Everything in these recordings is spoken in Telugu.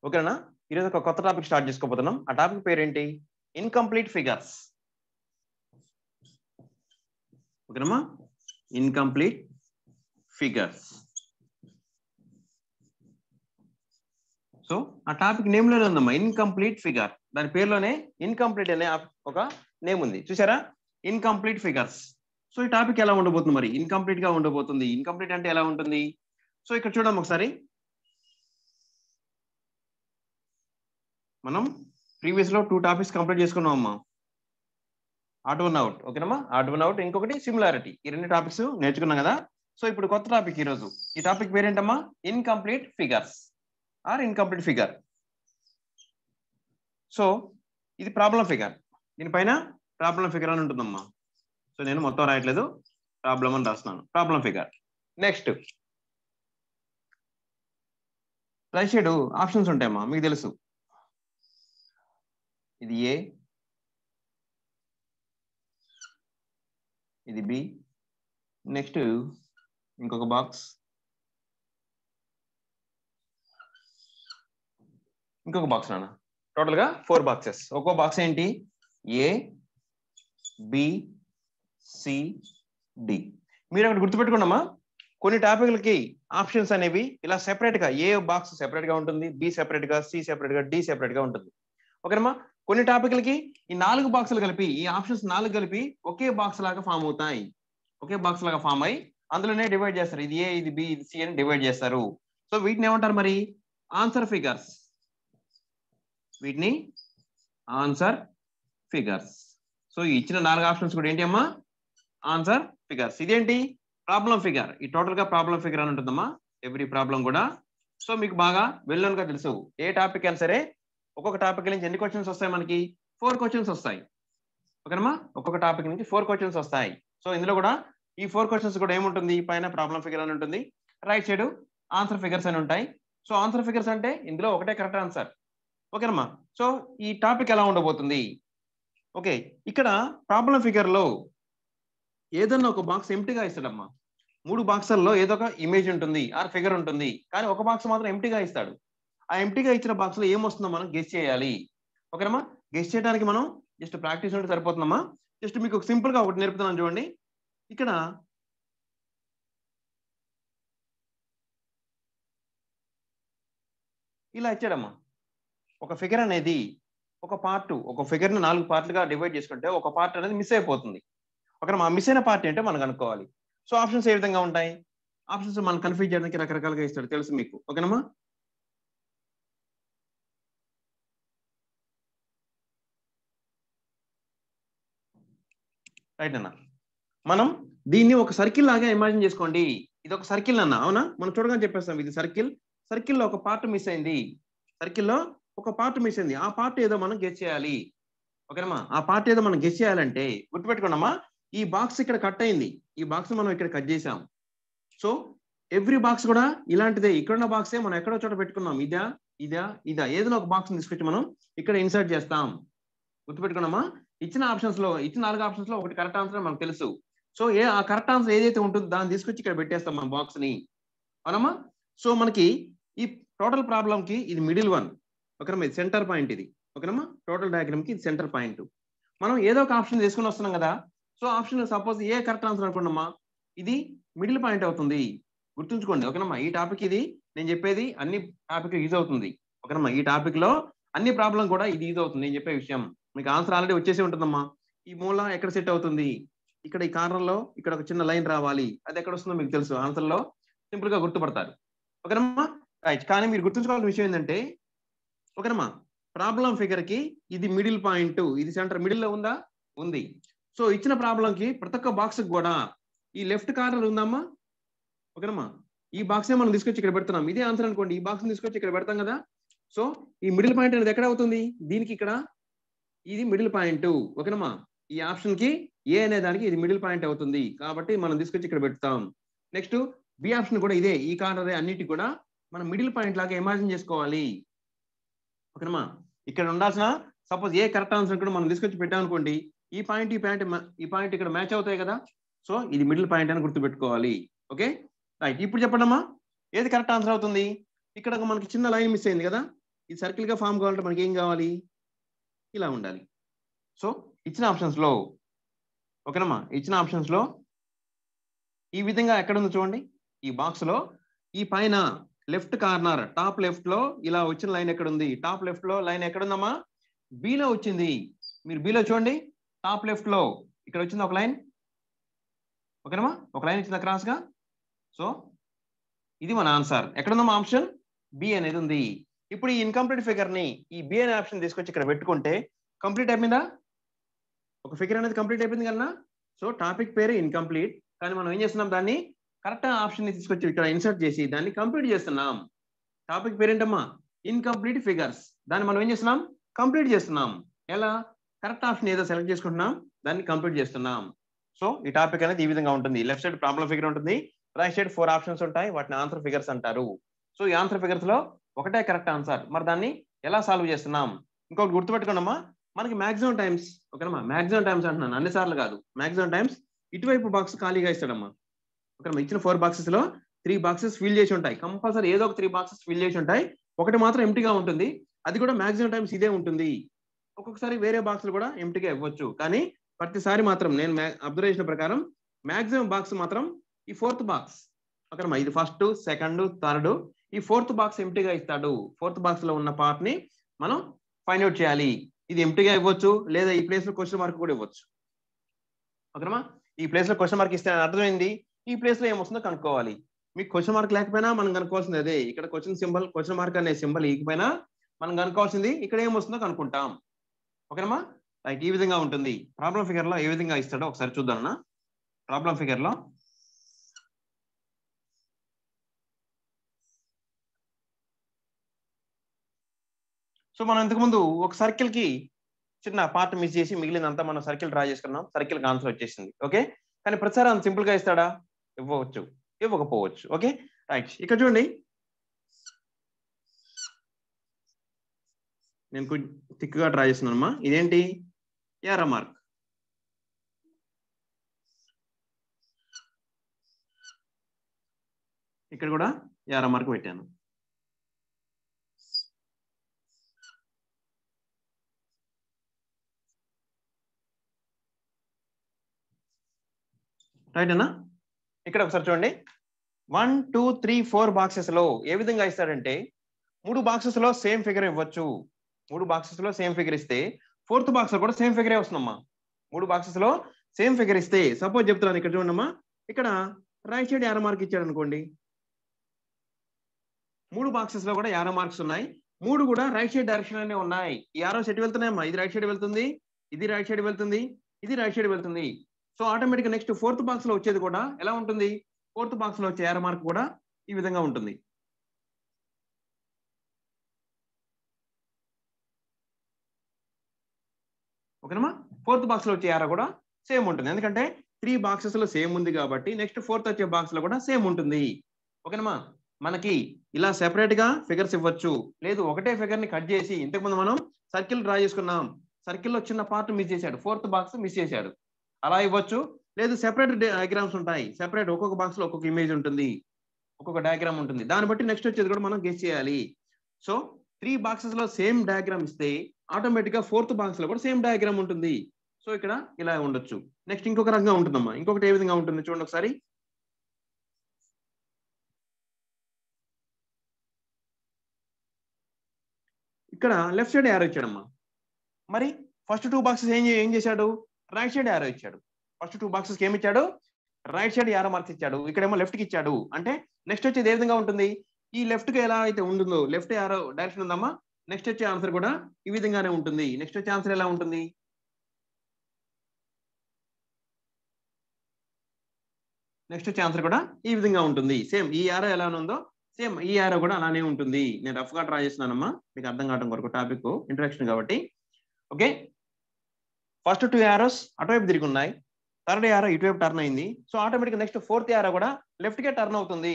ఓకేనా? ఈరోజు ఒక కొత్త టాపిక్ స్టార్ట్ చేసుకోబోతున్నాం. ఆ టాపిక్ పేరేంటి? Incomplete figures. ఓకేనమ్మా? Incomplete figures. సో ఆ టాపిక్ నేమ్ లోనే ఉందమ్మా, ఇన్కంప్లీట్ ఫిగర్. దాని పేరులోనే ఇన్కంప్లీట్ అనే ఒక నేమ్ ఉంది, చూసారా? Incomplete figures. సో ఈ టాపిక్ ఎలా ఉండబోతుంది మరి? ఇన్కంప్లీట్ గా ఉండబోతుంది. ఇన్కంప్లీట్ అంటే ఎలా ఉంటుంది? సో ఇక్కడ చూడడం ఒకసారి. మనం ప్రీవియస్ లో 2 టాపిక్స్ కంప్లీట్ చేసుకున్నాం అమ్మా. ఆట్ వన్ అవుట్. ఓకేనమ్మా? ఆట్ వన్ అవుట్, ఇంకొకటి సిమిలారిటీ. ఈ 2 టాపిక్స్ నేర్చుకున్నాం కదా. సో ఇప్పుడు కొత్త టాపిక్ ఈరోజు. ఈ టాపిక్ పేరేంటమ్మా? Incomplete figures or incomplete figure. So ఇది ప్రాబ్లం ఫిగర్. దీనిపైన ప్రాబ్లం ఫిగర్ అని ఉంటుందమ్మా. సో నేను మొత్తం రాయట్లేదు, ప్రాబ్లం అని రాస్తున్నాను. Problem figure. Next right side options ఉంటాయమ్మా, మీకు తెలుసు. ఇది ఏ, ఇది బి, నెక్స్ట్ ఇంకొక బాక్స్, ఇంకొక బాక్స్ నాన్న. టోటల్ గా 4 బాక్సెస్. ఒక్కో బాక్స్ ఏంటి? A, B, C, D. మీరు అక్కడ గుర్తుపెట్టుకోండమ్మా, కొన్ని టాపిక్లకి ఆప్షన్స్ అనేవి ఇలా సెపరేట్ గా, ఏ బాక్స్ సెపరేట్ గా ఉంటుంది, బి సెపరేట్ గా, సి సెపరేట్ గా, డి సెపరేట్ గా ఉంటుంది. ఓకేనమ్మా? కొన్ని టాపిక్లకి ఈ 4 బాక్సులు కలిపి, ఈ ఆప్షన్స్ 4 కలిపి ఒకే బాక్స్ లాగా ఫామ్ అవుతాయి. ఒకే బాక్స్ లాగా ఫామ్ అయ్యి అందులోనే డివైడ్ చేస్తారు. ఇది ఏ, ఇది బి, ఇది సి అని డివైడ్ చేస్తారు. సో వీటిని ఏమంటారు మరి? Answer figures. వీటిని ఆన్సర్ ఫిగర్స్. సో ఇచ్చిన 4 ఆప్షన్స్ కూడా ఏంటి అమ్మా? Answer figures. ఇదేంటి? Problem figure. ఈ టోటల్ గా ప్రాబ్లం ఫిగర్ అని ఉంటుందమ్మా, ఎవ్రీ ప్రాబ్లం కూడా. సో మీకు బాగా వెల్ గా తెలుసు, ఏ టాపిక్ అయినా సరే ఒక్కొక్క టాపిక్ నుంచి ఎన్ని క్వశ్చన్స్ వస్తాయి మనకి? 4 క్వశ్చన్స్ వస్తాయి. ఓకేనమ్మా? ఒక్కొక్క టాపిక్ నుంచి 4 క్వశ్చన్స్ వస్తాయి. సో ఇందులో కూడా ఈ 4 క్వశ్చన్స్ కూడా ఏముంటుంది? పైన ప్రాబ్లం ఫిగర్ అని ఉంటుంది, రైట్ సైడ్ ఆన్సర్ ఫిగర్స్ అని ఉంటాయి. సో ఆన్సర్ ఫిగర్స్ అంటే ఇందులో ఒకటే కరెక్ట్ ఆన్సర్. ఓకేనమ్మా? సో ఈ టాపిక్ ఎలా ఉండబోతుంది? ఓకే, ఇక్కడ ప్రాబ్లం ఫిగర్ లో ఏదన్నా ఒక బాక్స్ ఎంప్టీగా ఇస్తాడమ్మా. 3 బాక్సుల్లో ఏదో ఒక ఇమేజ్ ఉంటుంది ఆర్ ఫిగర్ ఉంటుంది, కానీ ఒక బాక్స్ మాత్రం ఎంప్టీగా ఇస్తాడు. ఆ ఎంప్టీగా ఇచ్చిన బాక్స్ లో ఏమొస్తుందో మనం గెస్ చేయాలి. ఓకేనమ్మా? గెస్ చేయడానికి మనం జస్ట్ ప్రాక్టీస్ ఉంటే సరిపోతుందమ్మా. జస్ట్ మీకు సింపుల్ గా ఒకటి నేర్పుతున్నాను చూడండి. ఇక్కడ ఇలా ఇచ్చాడమ్మా, ఒక ఫిగర్ అనేది ఒక పార్ట్, ఒక ఫిగర్ ని 4 పార్ట్లుగా డివైడ్ చేసుకుంటే ఒక పార్ట్ అనేది మిస్ అయిపోతుంది. ఓకేనమ్మా? మిస్ అయిన పార్ట్ ఏంటో మనం కనుక్కోవాలి. సో ఆప్షన్స్ ఏ విధంగా ఉంటాయి? ఆప్షన్స్ మనం కన్ఫ్యూజ్ చేయడానికి రకరకాలుగా ఇస్తాడు, తెలుసు మీకు. ఓకేనమ్మా? రైట్ అన్న. మనం దీన్ని ఒక సర్కిల్ లాగా ఇమాజిన్ చేసుకోండి. ఇది ఒక సర్కిల్ అన్న, అవునా? మనం చూడగానే చెప్పేస్తాం ఇది సర్కిల్. సర్కిల్లో ఒక పార్ట్ మిస్ అయింది. సర్కిల్లో ఒక పార్ట్ మిస్ అయింది. ఆ పార్ట్ ఏదో మనం గెస్ చేయాలి. ఓకేనమ్మా? ఆ పార్ట్ ఏదో మనం గెస్ చేయాలంటే గుర్తుపెట్టుకోండమ్మా, ఈ బాక్స్ ఇక్కడ కట్ అయింది, ఈ బాక్స్ మనం ఇక్కడ కట్ చేసాం. సో ఎవ్రీ బాక్స్ కూడా ఇలాంటిదే. ఇక్కడున్న బాక్సే మనం ఎక్కడో చోట పెట్టుకున్నాం. ఇదా, ఇదా, ఇదా, ఏదైనా ఒక బాక్స్ తీసుకొచ్చి మనం ఇక్కడ ఇన్సర్ట్ చేస్తాం. గుర్తుపెట్టుకున్నామా? ఇచ్చిన ఆప్షన్స్ లో, ఇచ్చిన 4 ఆప్షన్స్ లో ఒకటి కరెక్ట్ ఆన్సర్ మనకు తెలుసు. సో ఆ కరెక్ట్ ఆన్సర్ ఏదైతే ఉంటుందో దాన్ని తీసుకొచ్చి ఇక్కడ పెట్టేస్తాం మన బాక్స్ ని, అవునమ్మా? సో మనకి ఈ టోటల్ ప్రాబ్లం కి ఇది మిడిల్ వన్. ఓకేనమ్మా? ఇది సెంటర్ పాయింట్. ఇది ఓకేనమ్మా? టోటల్ డయాగ్రామ్ కి ఇది సెంటర్ పాయింట్. మనం ఏదో ఒక ఆప్షన్ తీసుకుని వస్తున్నాం కదా. సో ఆప్షన్ సపోజ్ ఏ కరెక్ట్ ఆన్సర్ అనుకోండమ్మా, ఇది మిడిల్ పాయింట్ అవుతుంది. గుర్తుంచుకోండి. ఓకేనమ్మా? ఈ టాపిక్ ఇది నేను చెప్పేది అన్ని టాపిక్ యూజ్ అవుతుంది. ఓకేనమ్మా? ఈ టాపిక్ లో అన్ని ప్రాబ్లం కూడా ఇది యూజ్ అవుతుంది. నేను చెప్పే విషయం మీకు ఆన్సర్ ఆల్రెడీ వచ్చేసి ఉంటుందమ్మా. ఈ మూల ఎక్కడ సెట్ అవుతుంది? ఇక్కడ ఈ కార్నర్ లో ఇక్కడ ఒక చిన్న లైన్ రావాలి. అది ఎక్కడ వస్తుందో మీకు తెలుసు, ఆన్సర్ లో సింపుల్ గా గుర్తుపడతారు. ఓకేనమ్మా? రైట్. కానీ మీరు గుర్తుంచుకోవాల్సిన విషయం ఏంటంటే, ఓకేనమ్మా, ప్రాబ్లం ఫిగర్ కి ఇది మిడిల్ పాయింట్, ఇది సెంటర్. మిడిల్ లో ఉందా? ఉంది. సో ఇచ్చిన ప్రాబ్లం కి ప్రతి ఒక్క బాక్స్ కూడా ఈ లెఫ్ట్ కార్నర్ ఉందమ్మా. ఓకేనమ్మా? ఈ బాక్సే మనం తీసుకొచ్చి ఇక్కడ పెడుతున్నాం. ఇదే ఆన్సర్ అనుకోండి, ఈ బాక్స్ తీసుకొచ్చి ఇక్కడ పెడతాం కదా. సో ఈ మిడిల్ పాయింట్ అనేది ఎక్కడ అవుతుంది? దీనికి ఇక్కడ ఇది మిడిల్ పాయింట్. ఓకేనమ్మా? ఈ ఆప్షన్ కి ఏ అనే దానికి ఇది మిడిల్ పాయింట్ అవుతుంది, కాబట్టి మనం తీసుకొచ్చి ఇక్కడ పెడతాం. నెక్స్ట్ బి ఆప్షన్ కూడా ఇదే. ఈ కార్నర్ అన్నిటి కూడా మనం మిడిల్ పాయింట్ లాగా ఇమాజిన్ చేసుకోవాలి. ఓకేనమ్మా? ఇక్కడ ఉండాల్సిన సపోజ్ ఏ కరెక్ట్ ఆన్సర్ కూడా మనం తీసుకొచ్చి పెట్టాం అనుకోండి, ఈ పాయింట్ ఇక్కడ మ్యాచ్ అవుతాయి కదా. సో ఇది మిడిల్ పాయింట్ అని గుర్తుపెట్టుకోవాలి. Okay, right. ఇప్పుడు చెప్పండమ్మా, ఏది కరెక్ట్ ఆన్సర్ అవుతుంది? ఇక్కడ మనకి చిన్న లైన్ మిస్ అయింది కదా. ఈ సర్కిల్ గా ఫామ్ కావాలంటే మనకి ఏం కావాలి, ఇలా ఉండాలి. సో ఇచ్చిన ఆప్షన్స్ లో ఓకేనమ్మా, ఇచ్చిన ఆప్షన్స్ లో ఈ విధంగా ఎక్కడ ఉందో చూడండి, ఈ బాక్స్ లో ఈ పైన లెఫ్ట్ కార్నర్ టాప్ లెఫ్ట్ లో ఇలా వచ్చిన లైన్ ఎక్కడ ఉంది, టాప్ లెఫ్ట్ లో లైన్ ఎక్కడ ఉందమ్మా, బిలో వచ్చింది. మీరు బిలో చూడండి, టాప్ లెఫ్ట్ లో ఇక్కడ వచ్చింది ఒక లైన్. ఓకేనమ్మా, ఒక లైన్ ఇచ్చింది క్రాస్ గా. సో ఇది మన ఆన్సర్. ఎక్కడుందమ్మా ఆప్షన్ బి అనేది ఉంది. ఇప్పుడు ఈ ఇన్కంప్లీట్ ఫిగర్ ని ఈ బి అనే ఆప్షన్ తీసుకొచ్చి ఇక్కడ పెట్టుకుంటే కంప్లీట్ అయిపోయిందా, ఒక ఫిగర్ అనేది కంప్లీట్ అయిపోయింది కన్నా. సో టాపిక్ పేరు ఇన్కంప్లీట్, కానీ మనం ఏం చేస్తున్నాం, దాన్ని కరెక్ట్ ఆప్షన్ ని తీసుకొచ్చి ఇక్కడ ఇన్సర్ట్ చేసి దాన్ని కంప్లీట్ చేస్తున్నాం. టాపిక్ పేరు ఏంటమ్మా, ఇన్కంప్లీట్ ఫిగర్స్. దాన్ని మనం ఏం చేస్తున్నాం, కంప్లీట్ చేస్తున్నాం. ఎలా, కరెక్ట్ ఆప్షన్ ఏదో సెలెక్ట్ చేసుకుంటున్నాం, దాన్ని కంప్లీట్ చేస్తున్నాం. సో ఈ టాపిక్ అనేది ఈ విధంగా ఉంటుంది. లెఫ్ట్ సైడ్ ప్రాబ్లం ఫిగర్ ఉంటుంది, రైట్ సైడ్ 4 ఆప్షన్స్ ఉంటాయి, వాటిని ఆన్సర్ ఫిగర్స్ అంటారు. సో ఈ ఆన్సర్ ఫిగర్స్ లో ఒకటే కరెక్ట్ ఆన్సర్. మరి దాన్ని ఎలా సాల్వ్ చేస్తున్నాం, ఇంకొకటి గుర్తుపెట్టుకోండమ్మా, మనకి మాక్సిమం టైమ్స్, ఓకేనమ్మా, మాక్సిమం టైమ్స్ అంటున్నాను, అన్ని సార్లు కాదు, మాక్సిమం టైమ్స్ ఇటువైపు బాక్స్ ఖాళీగా ఇస్తాడమ్మా. ఓకేనమ్మా, ఇచ్చిన 4 బాక్సెస్ లో 3 బాక్సెస్ ఫిల్ చేసి ఉంటాయి, కంపల్సరీ ఏదో ఒక 3 బాక్సెస్ ఫిల్ చేసి ఉంటాయి, ఒకటి మాత్రం ఎంటీగా ఉంటుంది. అది కూడా మాక్సిమం టైమ్స్ ఇదే ఉంటుంది. ఒక్కొక్కసారి వేరే బాక్సులు కూడా ఎంటీగా ఇవ్వచ్చు, కానీ ప్రతిసారి మాత్రం నేను అబ్జర్వేషన్ ప్రకారం మాక్సిమం బాక్స్ మాత్రం ఈ 4th బాక్స్. ఓకేనమ్మా, ఇది ఫస్ట్, సెకండ్, థర్డ్, ఈ 4th బాక్స్ ఎంటీగా ఇస్తాడు. 4th బాక్స్ లో ఉన్న పార్ట్ ని మనం ఫైండ్ అవుట్ చేయాలి. ఇది ఎంటీగా ఇవ్వచ్చు, లేదా ఈ ప్లేస్ లో క్వశ్చన్ మార్క్ కూడా ఇవ్వచ్చు. ఓకేనమ్మా, ఈ ప్లేస్ లో క్వశ్చన్ మార్క్ ఇస్తే అర్థమైంది, ఈ ప్లేస్ లో ఏమొస్తుందో కనుక్కోవాలి. మీకు క్వశ్చన్ మార్క్ లేకపోయినా మనం కనుక్కోవాల్సింది అదే. ఇక్కడ క్వశ్చన్ సింబల్, క్వశ్చన్ మార్క్ అనే సింబల్ ఇకపోయినా మనం కనుక్కోవాల్సింది ఇక్కడ ఏమొస్తుందో కనుక్కుంటాం. ఓకేనమ్మా, రైట్, ఈ విధంగా ఉంటుంది. ప్రాబ్లం ఫిగర్ లో ఏ విధంగా ఇస్తాడో ఒకసారి చూద్దామన్నా. ప్రాబ్లం ఫిగర్ లో సో మనం ఇంతకుముందు ఒక సర్కిల్ కి చిన్న పార్ట్ మిస్ చేసి మిగిలినంతా మనం సర్కిల్ డ్రా చేసుకున్నాం, సర్కిల్ కి ఆన్సర్ వచ్చేసింది. ఓకే, కానీ ప్రతిసారి అంత సింపుల్ గా ఇస్తాడా, ఇవ్వవచ్చు, ఇవ్వకపోవచ్చు. ఓకే రైట్, ఇక్కడ చూడండి, నేను కొంచెం థిక్ గా డ్రా చేస్తున్నానమ్మా. ఇదేంటి, యారో మార్క్. ఇక్కడ కూడా యారో మార్క్ పెట్టాను. రైట్ అన్నా, ఇక్కడ ఒకసారి చూడండి, 1 2 3 4 బాక్సెస్ లో ఏ విధంగా ఇస్తాడంటే 3 బాక్సెస్ లో సేమ్ ఫిగర్ ఇవ్వచ్చు. 3 బాక్సెస్ లో సేమ్ ఫిగర్ ఇస్తే 4th బాక్స్ లో కూడా సేమ్ ఫిగరే వస్తుందమ్మా. 3 బాక్సెస్ లో సేమ్ ఫిగర్ ఇస్తే, సపోజ్ చెప్తున్నాను, ఇక్కడ చూడమ్మా, ఇక్కడ రైట్ సైడ్ యారో మార్క్ ఇచ్చాడు అనుకోండి. 3 బాక్సెస్ లో కూడా యారో మార్క్స్ ఉన్నాయి, 3 కూడా రైట్ సైడ్ డైరెక్షన్ లోనే ఉన్నాయి. ఈ యారోస్ ఎటు వెళ్తున్నాయమ్మా, ఇది రైట్ సైడ్ వెళ్తుంది, ఇది రైట్ సైడ్ వెళ్తుంది, ఇది రైట్ సైడ్ వెళ్తుంది. సో ఆటోమేటిక్ గా నెక్స్ట్ 4th బాక్స్ లో వచ్చేది కూడా ఎలా ఉంటుంది, 4th బాక్స్ లో వచ్చే యారో మార్క్ కూడా ఈ విధంగా ఉంటుంది. ఓకేనమ్మా, 4th బాక్స్ లో వచ్చే యారో కూడా సేమ్ ఉంటుంది, ఎందుకంటే 3 బాక్సెస్ లో సేమ్ ఉంది కాబట్టి నెక్స్ట్ 4th వచ్చే బాక్స్ లో కూడా సేమ్ ఉంటుంది. ఓకేనమ్మా, మనకి ఇలా సెపరేట్ గా ఫిగర్స్ ఇవ్వచ్చు, లేదు ఒకటే ఫిగర్ ని కట్ చేసి, ఇంతకుముందు మనం సర్కిల్ డ్రా చేసుకున్నాం, సర్కిల్ లో చిన్న పార్ట్ మిస్ చేశాడు, 4th బాక్స్ మిస్ చేశాడు, అలా ఇవ్వచ్చు. లేదు సెపరేట్ డయాగ్రామ్స్ ఉంటాయి, సెపరేట్ ఒక్కొక్క బాక్స్ లో ఒక్కొక్క ఇమేజ్ ఉంటుంది, ఒక్కొక్క డయాగ్రామ్ ఉంటుంది, దాన్ని బట్టి నెక్స్ట్ వచ్చేది కూడా మనం గెస్ చేయాలి. సో 3 బాక్సెస్ లో సేమ్ డయాగ్రామ్ ఇస్తే ఆటోమేటిక్ గా 4th బాక్స్ లో కూడా సేమ్ డయాగ్రామ్ ఉంటుంది. సో ఇక్కడ ఇలా ఉండొచ్చు. నెక్స్ట్ ఇంకొక రకంగా ఉంటుందమ్మా, ఇంకొకటి ఏ విధంగా ఉంటుంది చూడండి ఒకసారి. ఇక్కడ లెఫ్ట్ సైడ్ యారో ఇచ్చాడమ్మా, మరి ఫస్ట్ 2 బాక్సెస్ ఏం చేశాడు, రైట్ సైడ్ యారో ఇచ్చాడు. ఫస్ట్ 2 బాక్సెస్ ఏమి ఇచ్చాడు, రైట్ సైడ్ యారో మార్క్స్ ఇచ్చాడు, ఇక్కడేమో లెఫ్ట్ కి ఇచ్చాడు. అంటే నెక్స్ట్ వచ్చేది ఏ విధంగా ఉంటుంది, ఈ లెఫ్ట్ కి ఎలా అయితే ఉంటుందో, లెఫ్ట్ యారో డైరెక్షన్ ఉందమ్మా, నెక్స్ట్ వచ్చే ఆన్సర్ కూడా ఈ విధంగానే ఉంటుంది. నెక్స్ట్ వచ్చే ఆన్సర్ ఎలా ఉంటుంది, నెక్స్ట్ వచ్చే ఆన్సర్ కూడా ఈ విధంగా ఉంటుంది. సేమ్ ఈ యారో ఎలా ఉందో సేమ్ ఈ యారో కూడా అలానే ఉంటుంది. నేను రఫ్ గా ట్రై చేస్తున్నానమ్మా, మీకు అర్థం కావడం కొరకు, టాపిక్ ఇంట్రడక్షన్ కాబట్టి. ఓకే, ఫస్ట్ 2 యారోస్ అటువైపు తిరిగి ఉన్నాయి, థర్డ్ యారో ఇటువైపు టర్న్ అయింది. So automatic next 4th arrow కూడా లెఫ్ట్ కే టర్న్ అవుతుంది.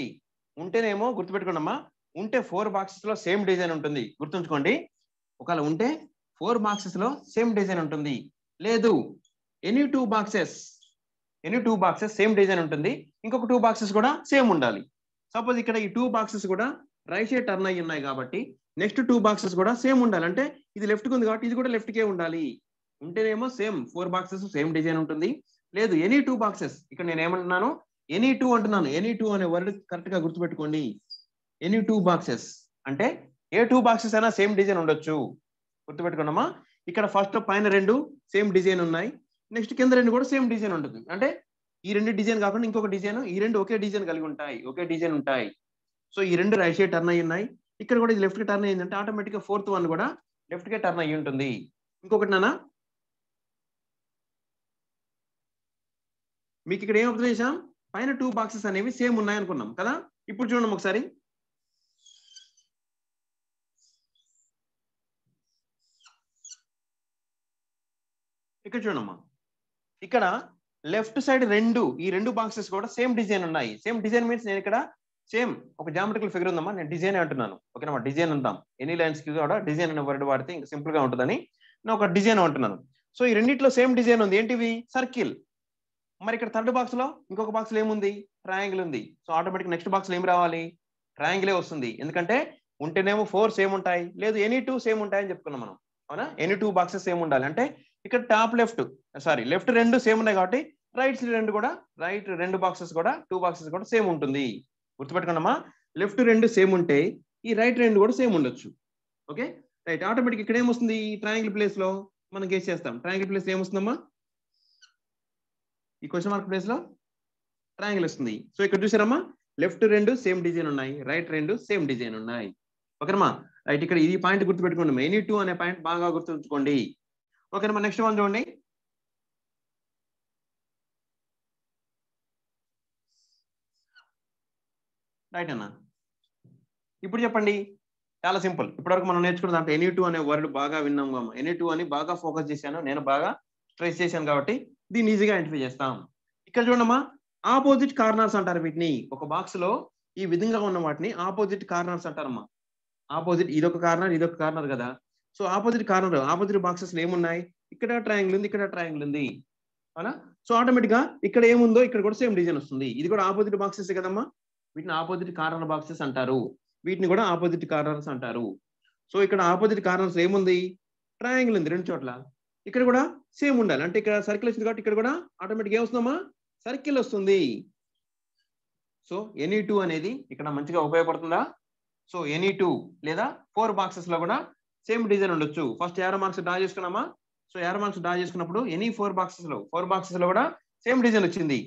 ఉంటేనేమో గుర్తుపెట్టుకోండి అమ్మా, ఉంటే 4 బాక్సెస్ లో సేమ్ డిజైన్ ఉంటుంది, గుర్తుంచుకోండి. ఒకవేళ ఉంటే 4 బాక్సెస్ లో సేమ్ డిజైన్ ఉంటుంది, లేదు ఎనీ 2 బాక్సెస్ సేమ్ డిజైన్ ఉంటుంది, ఇంకొక 2 బాక్సెస్ కూడా సేమ్ ఉండాలి. సపోజ్ ఇక్కడ ఈ 2 బాక్సెస్ కూడా రైట్ సైడ్ టర్న్ అయ్యి ఉన్నాయి కాబట్టి నెక్స్ట్ 2 బాక్సెస్ కూడా సేమ్ ఉండాలి. అంటే ఇది లెఫ్ట్ కి ఉంది కాబట్టి ఇది కూడా లెఫ్ట్ కే ఉండాలి. ఉంటేనేమో సేమ్ 4 బాక్సెస్ సేమ్ డిజైన్ ఉంటుంది. లేదు ఎనీ 2 బాక్సెస్, ఇక్కడ నేను ఏమంటున్నాను ఎనీ 2 అంటున్నాను. ఎనీ 2 అనే వర్డ్ కరెక్ట్ గా గుర్తుపెట్టుకోండి. ఎనీ 2 బాక్సెస్ అంటే ఏ 2 బాక్సెస్ అయినా సేమ్ డిజైన్ ఉండొచ్చు. గుర్తుపెట్టుకున్నామా? ఇక్కడ ఫస్ట్ పైన 2 సేమ్ డిజైన్ ఉన్నాయి, నెక్స్ట్ కింద 2 కూడా సేమ్ డిజైన్ ఉంటుంది. అంటే ఈ 2 డిజైన్ కాకుండా ఇంకొక డిజైన్, ఈ 2 ఒకే డిజైన్ కలిగి ఉంటాయి, ఒకే డిజైన్ ఉంటాయి. సో ఈ 2 రైట్ సైడ్ టర్న్ అయ్యి ఉన్నాయి. ఇక్కడ కూడా ఇది లెఫ్ట్ కి టర్న్ అయ్యిందంటే ఆటోమేటిక్ గా 4th వన్ కూడా లెఫ్ట్ కే టర్న్ అయ్యి ఉంటుంది. ఇంకొకటి నాన్న, మీకు ఇక్కడ ఏం అబ్జర్వ్ చేసాం, పైన 2 బాక్సెస్ అనేవి సేమ్ ఉన్నాయి అనుకున్నాం కదా. ఇప్పుడు చూడండి ఒకసారి, ఇక్కడ చూడమ్మా, ఇక్కడ లెఫ్ట్ సైడ్ ఈ రెండు బాక్సెస్ కూడా సేమ్ డిజైన్ ఉన్నాయి. సేమ్ డిజైన్ మీన్స్ నేను ఇక్కడ సేమ్ ఒక జామెట్రికల్ ఫిగర్ ఉందమ్మా, నేను డిజైన్ అంటున్నాను. ఓకేనమ్మా, డిజైన్ అంటాం. ఎనీ లైన్స్ కి కూడా డిజైన్ అనే వర్డ్ వాడితే ఇంకా సింపుల్ గా ఉంటుందని నేను ఒక డిజైన్ అంటున్నాను. సో ఈ రెండిట్లో సేమ్ డిజైన్ ఉంది. ఏంటివి? సర్కిల్. మరి ఇక్కడ థర్డ్ బాక్స్ లో ఇంకొక బాక్స్ లో ఏముంది? ట్రయాంగిల్ ఉంది. సో ఆటోమేటిక్ నెక్స్ట్ బాక్స్ లో ఏం రావాలి? ట్రయాంగిలే వస్తుంది. ఎందుకంటే ఉంటేనేమో 4 సేమ్ ఉంటాయి, లేదు ఎనీ 2 సేమ్ ఉంటాయని చెప్పుకున్నాం మనం. అవునా? ఎనీ 2 బాక్సెస్ సేమ్ ఉండాలి. అంటే ఇక్కడ టాప్ లెఫ్ట్ లెఫ్ట్ 2 సేమ్ ఉన్నాయి కాబట్టి రైట్ 2 కూడా, రైట్ 2 బాక్సెస్ కూడా 2 బాక్సెస్ కూడా సేమ్ ఉంటుంది. గుర్తుపెట్టుకున్నామా? లెఫ్ట్ 2 సేమ్ ఉంటే ఈ రైట్ 2 కూడా సేమ్ ఉండొచ్చు. Okay right. ఆటోమేటిక్ ఇక్కడ ఏమొస్తుంది? ట్రయాంగిల్ ప్లేస్ లో మనం గెస్ చేస్తాం. ట్రయాంగిల్ ప్లేస్ ఏమొస్తుందమ్మా? ఈ క్వశ్చన్ మార్క్ ప్లేస్ లో ట్రయాంగిల్ వస్తుంది. సో ఇక్కడ చూసారమ్మా, లెఫ్ట్ 2 సేమ్ డిజైన్ ఉన్నాయి, రైట్ 2 సేమ్ డిజైన్ ఉన్నాయి. ఓకేనమ్మా రైట్. ఇక్కడ ఈ పాయింట్ గుర్తుపెట్టుకోండి, ఎనీ 2 అనే పాయింట్ బాగా గుర్తుంచుకోండి. ఓకేనమ్మా నెక్స్ట్ వన్ చూడండి. రైట్ అన్న, ఇప్పుడు చెప్పండి. చాలా సింపుల్. ఇప్పటివరకు మనం నేర్చుకున్న దాంట్లో ఎనీ 2 అనే వర్డ్ బాగా విన్నాం. ఎనీ 2 అని బాగా ఫోకస్ చేశాను, నేను బాగా స్ట్రెస్ చేశాను కాబట్టి దీన్ని ఈజీగా ఐడెంటిఫై చేస్తాం. ఇక్కడ చూడమ్మా, ఆపోజిట్ కార్నర్స్ అంటారు వీటిని. ఒక బాక్స్ లో ఈ విధంగా ఉన్న వాటిని ఆపోజిట్ కార్నర్స్ అంటారమ్మా. ఆపోజిట్, ఇదొక కార్నర్ ఇదొక కార్నర్ కదా. So opposite corner, opposite boxes ఏమున్నాయి? ఇక్కడ ట్రయాంగిల్ ఉంది, ఇక్కడ ట్రయాంగిల్ ఉంది. అవునా? సో ఆటోమేటిక్ గా ఇక్కడ ఏముందో ఇక్కడ కూడా సేమ్ డిజైన్ వస్తుంది. ఇది కూడా ఆపోజిట్ బాక్సెస్ కదమ్మా. వీటిని ఆపోజిట్ కార్నర్ బాక్సెస్ అంటారు, వీటిని కూడా ఆపోజిట్ కార్నర్స్ అంటారు. సో ఇక్కడ ఆపోజిట్ కార్నర్స్ ఏముంది? ట్రయాంగిల్ ఉంది 2 చోట్ల. ఇక్కడ కూడా సేమ్ ఉండాలి. అంటే ఇక్కడ సర్కిల్ వచ్చింది కాబట్టి ఇక్కడ కూడా ఆటోమేటిక్ ఏమొస్తుందమ్మా? సర్కిల్ వస్తుంది. సో ఎనీ 2 అనేది ఇక్కడ మంచిగా ఉపయోగపడుతుందా? సో ఎనీ 2 లేదా 4 బాక్సెస్ లో కూడా సేమ్ డిజైన్ ఉండొచ్చు. ఫస్ట్ యారో మార్క్స్ డ్రా చేసుకున్నామా? సో యారో మార్క్స్ డ్రా చేసుకున్నప్పుడు ఎనీ 4 బాక్సెస్ లో కూడా సేమ్ డిజైన్ వచ్చింది.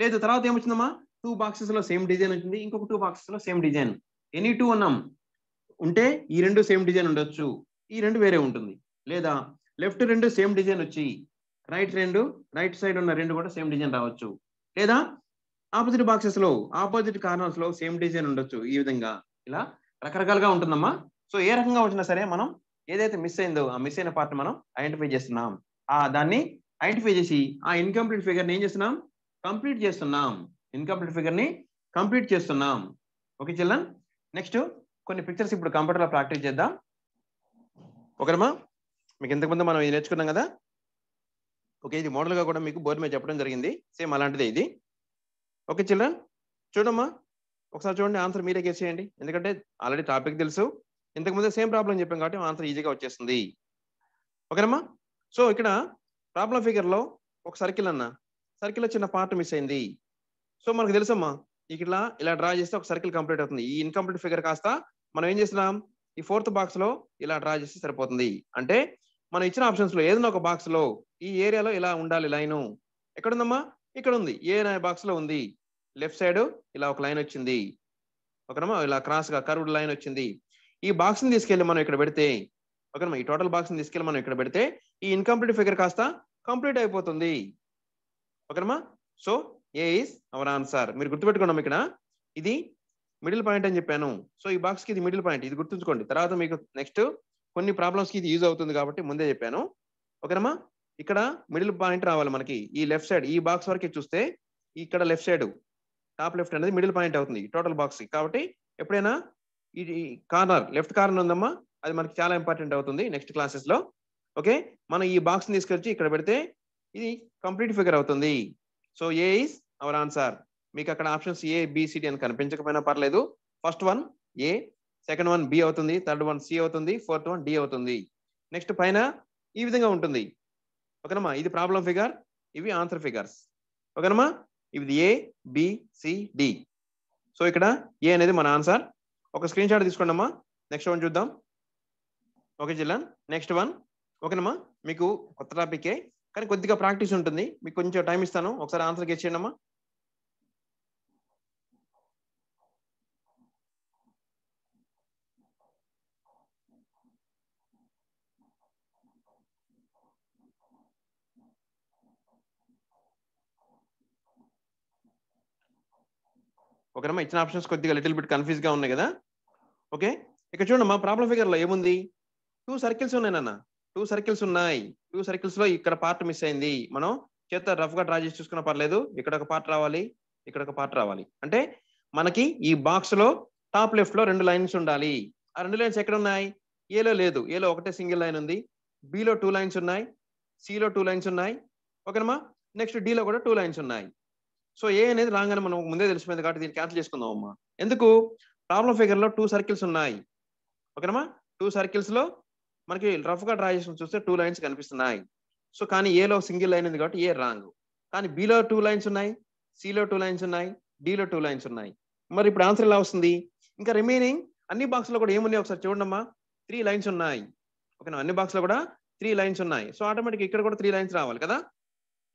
లేదు తర్వాత ఏమొచ్చిందమ్మా? 2 బాక్సెస్ లో సేమ్ డిజైన్ వచ్చింది, ఇంకొక 2 బాక్సెస్ లో సేమ్ డిజైన్. ఎనీ 2 అన్నాం ఉంటే ఈ 2 సేమ్ డిజైన్ ఉండొచ్చు, ఈ 2 వేరే ఉంటుంది. లేదా లెఫ్ట్ 2 సేమ్ డిజైన్ వచ్చి రైట్ సైడ్ ఉన్న 2 కూడా సేమ్ డిజైన్ రావచ్చు. లేదా ఆపోజిట్ బాక్సెస్ లో, ఆపోజిట్ కార్నర్స్ లో సేమ్ డిజైన్ ఉండొచ్చు. ఈ విధంగా ఇలా రకరకాలుగా ఉంటుందమ్మా. సో ఏ రకంగా వచ్చినా సరే మనం ఏదైతే మిస్ అయిందో ఆ మిస్ అయిన పార్ట్ మనం ఐడెంటిఫై చేస్తున్నాం. దాన్ని ఐడెంటిఫై చేసి ఆ ఇన్కంప్లీట్ ఫిగర్ ని ఏం చేస్తున్నాం? కంప్లీట్ చేస్తున్నాం. ఇన్కంప్లీట్ ఫిగర్ ని కంప్లీట్ చేస్తున్నాం. ఓకే చిల్డ్రన్, నెక్స్ట్ కొన్ని పిక్చర్స్ ఇప్పుడు కంప్యూటర్ లో ప్రాక్టీస్ చేద్దాం. ఓకేనమ్మా, మీకు ఇంతకుముందు మనం ఇది నేర్చుకున్నాం కదా. ఓకే, ఇది మోడల్ గా కూడా మీకు బోర్డు మీద చెప్పడం జరిగింది, సేమ్ అలాంటిదే ఇది. ఓకే చిల్డ్రన్, చూడమ్మా ఒకసారి చూడండి, ఆన్సర్ మీరే గెస్ చేయండి. ఎందుకంటే ఆల్రెడీ టాపిక్ తెలుసు, ఇంతకుముందే సేమ్ ప్రాబ్లం చెప్పాం కాబట్టి ఆన్సర్ ఈజీగా వచ్చేస్తుంది. ఓకేనమ్మా, సో ఇక్కడ ప్రాబ్లం ఫిగర్ లో ఒక సర్కిల్ అన్న, సర్కిల్ లో చిన్న పార్ట్ మిస్ అయింది. సో మనకు తెలుసమ్మా, ఇలా డ్రా చేస్తే ఒక సర్కిల్ కంప్లీట్ అవుతుంది. ఈ ఇన్కంప్లీట్ ఫిగర్ కాస్త మనం ఏం చేస్తున్నాం? ఈ 4th బాక్స్ లో ఇలా డ్రా చేస్తే సరిపోతుంది. అంటే మనం ఇచ్చిన ఆప్షన్స్ లో ఏదైనా ఒక బాక్స్ లో ఈ ఏరియాలో ఇలా ఉండాలి లైను. ఎక్కడుందమ్మా? ఇక్కడ ఉంది, ఏ బాక్స్ లో ఉంది. లెఫ్ట్ సైడ్ ఇలా ఒక లైన్ వచ్చింది. ఓకేనమ్మా, ఇలా క్రాస్ గా కర్వ్డ్ లైన్ వచ్చింది. ఈ బాక్స్ ని తీసుకెళ్ళి మనం ఇక్కడ పెడితే, ఓకేనమ్మా, ఈ టోటల్ బాక్స్ ని తీసుకెళ్ళి మనం ఇక్కడ పెడితే ఈ ఇన్కంప్లీట్ ఫిగర్ కాస్త కంప్లీట్ అయిపోతుంది. ఓకేనమ్మా, so A is our answer. మీరు గుర్తుపెట్టుకున్నాం, ఇక్కడ ఇది మిడిల్ పాయింట్ అని చెప్పాను. సో ఈ బాక్స్ కి ఇది మిడిల్ పాయింట్, ఇది గుర్తుంచుకోండి. తర్వాత మీకు నెక్స్ట్ కొన్ని ప్రాబ్లమ్స్ కి ఇది యూజ్ అవుతుంది కాబట్టి ముందే చెప్పాను. ఓకేనమ్మా, ఇక్కడ మిడిల్ పాయింట్ రావాలి మనకి. ఈ లెఫ్ట్ సైడ్ ఈ బాక్స్ వరకు చూస్తే ఇక్కడ లెఫ్ట్ సైడ్ టాప్ లెఫ్ట్ అనేది మిడిల్ పాయింట్ అవుతుంది టోటల్ బాక్స్ కి. కాబట్టి ఎప్పుడైనా ఈ కార్నర్, లెఫ్ట్ కార్నర్ ఉందమ్మా, అది మనకి చాలా ఇంపార్టెంట్ అవుతుంది నెక్స్ట్ క్లాసెస్ లో. ఓకే, మనం ఈ బాక్స్ ని తీసుకొచ్చి ఇక్కడ పెడితే ఇది కంప్లీట్ ఫిగర్ అవుతుంది. So A is our answer. మీకు అక్కడ options A, B, C, D అని కనిపించకపోయినా పర్లేదు. First one A, second one B అవుతుంది, థర్డ్ వన్ సి అవుతుంది, ఫోర్త్ వన్ డి అవుతుంది. నెక్స్ట్ పైన ఈ విధంగా ఉంటుంది. ఓకేనమ్మా, ఇది ప్రాబ్లం ఫిగర్, ఇవి ఆన్సర్ ఫిగర్స్. ఓకేనమ్మా, ఇది A B C D. So ఇక్కడ ఏ అనేది మన ఆన్సర్. ఒక స్క్రీన్ షాట్ తీసుకోండి అమ్మా. నెక్స్ట్ వన్ చూద్దాం. ఓకే జిల్లాన్, నెక్స్ట్ వన్. ఓకేనమ్మా, మీకు కొత్త టాపికే కానీ కొద్దిగా ప్రాక్టీస్ ఉంటుంది. మీకు కొంచెం టైం ఇస్తాను, ఒకసారి ఆన్సర్ గెస్ చేయండి అమ్మా. ఓకేనమ్మా, ఇచ్చిన ఆప్షన్స్ కొద్దిగా లిటిల్ బిట్ కన్ఫ్యూజ్ గా ఉన్నాయి కదా. ఓకే, ఇక్కడ చూడమ్మా, ప్రాబ్లం ఫిగర్ లో ఏముంది, 2 సర్కిల్స్ ఉన్నాయి నాన్న. 2 సర్కిల్స్ ఉన్నాయి. 2 సర్కిల్స్ లో ఇక్కడ పార్ట్ మిస్ అయింది. మనం చేత రఫ్ గా డ్రా చేసి చూసుకున్న పర్లేదు. ఇక్కడ ఒక పార్ట్ రావాలి, ఇక్కడ ఒక పార్ట్ రావాలి. అంటే మనకి ఈ బాక్స్ లో టాప్ లెఫ్ట్ లో 2 లైన్స్ ఉండాలి. ఆ 2 లైన్స్ ఎక్కడ ఉన్నాయి? ఏలో లేదు, ఏలో ఒకటే సింగిల్ లైన్ ఉంది. బిలో 2 లైన్స్ ఉన్నాయి, సిలో 2 లైన్స్ ఉన్నాయి. ఓకేనమ్మా, నెక్స్ట్ డిలో కూడా 2 లైన్స్ ఉన్నాయి. సో ఏ అనేది రాంగ్ అని మనం ముందే తెలిసిపోయింది కాబట్టి దీన్ని క్యాన్సిల్ చేసుకుందాం అమ్మా. ఎందుకు? ప్రాబ్లం ఫిగర్ లో 2 సర్కిల్స్ ఉన్నాయి. ఓకేనమ్మా, 2 సర్కిల్స్ లో మనకి రఫ్ గా డ్రా చేసి చూస్తే 2 లైన్స్ కనిపిస్తున్నాయి. సో కానీ ఏలో సింగిల్ లైన్ ఉంది కాబట్టి ఏ రాంగ్. కానీ బిలో 2 లైన్స్ ఉన్నాయి, సిలో 2 లైన్స్ ఉన్నాయి, డిలో 2 లైన్స్ ఉన్నాయి. మరి ఇప్పుడు ఆన్సర్ ఎలా వస్తుంది? ఇంకా రిమైనింగ్ అన్ని బాక్స్ లో కూడా ఏమున్నాయి ఒకసారి చూడమ్మా. 3 లైన్స్ ఉన్నాయి. ఓకేనా, అన్ని బాక్స్ లో కూడా 3 లైన్స్ ఉన్నాయి. సో ఆటోమేటిక్ ఇక్కడ కూడా 3 లైన్స్ రావాలి కదా.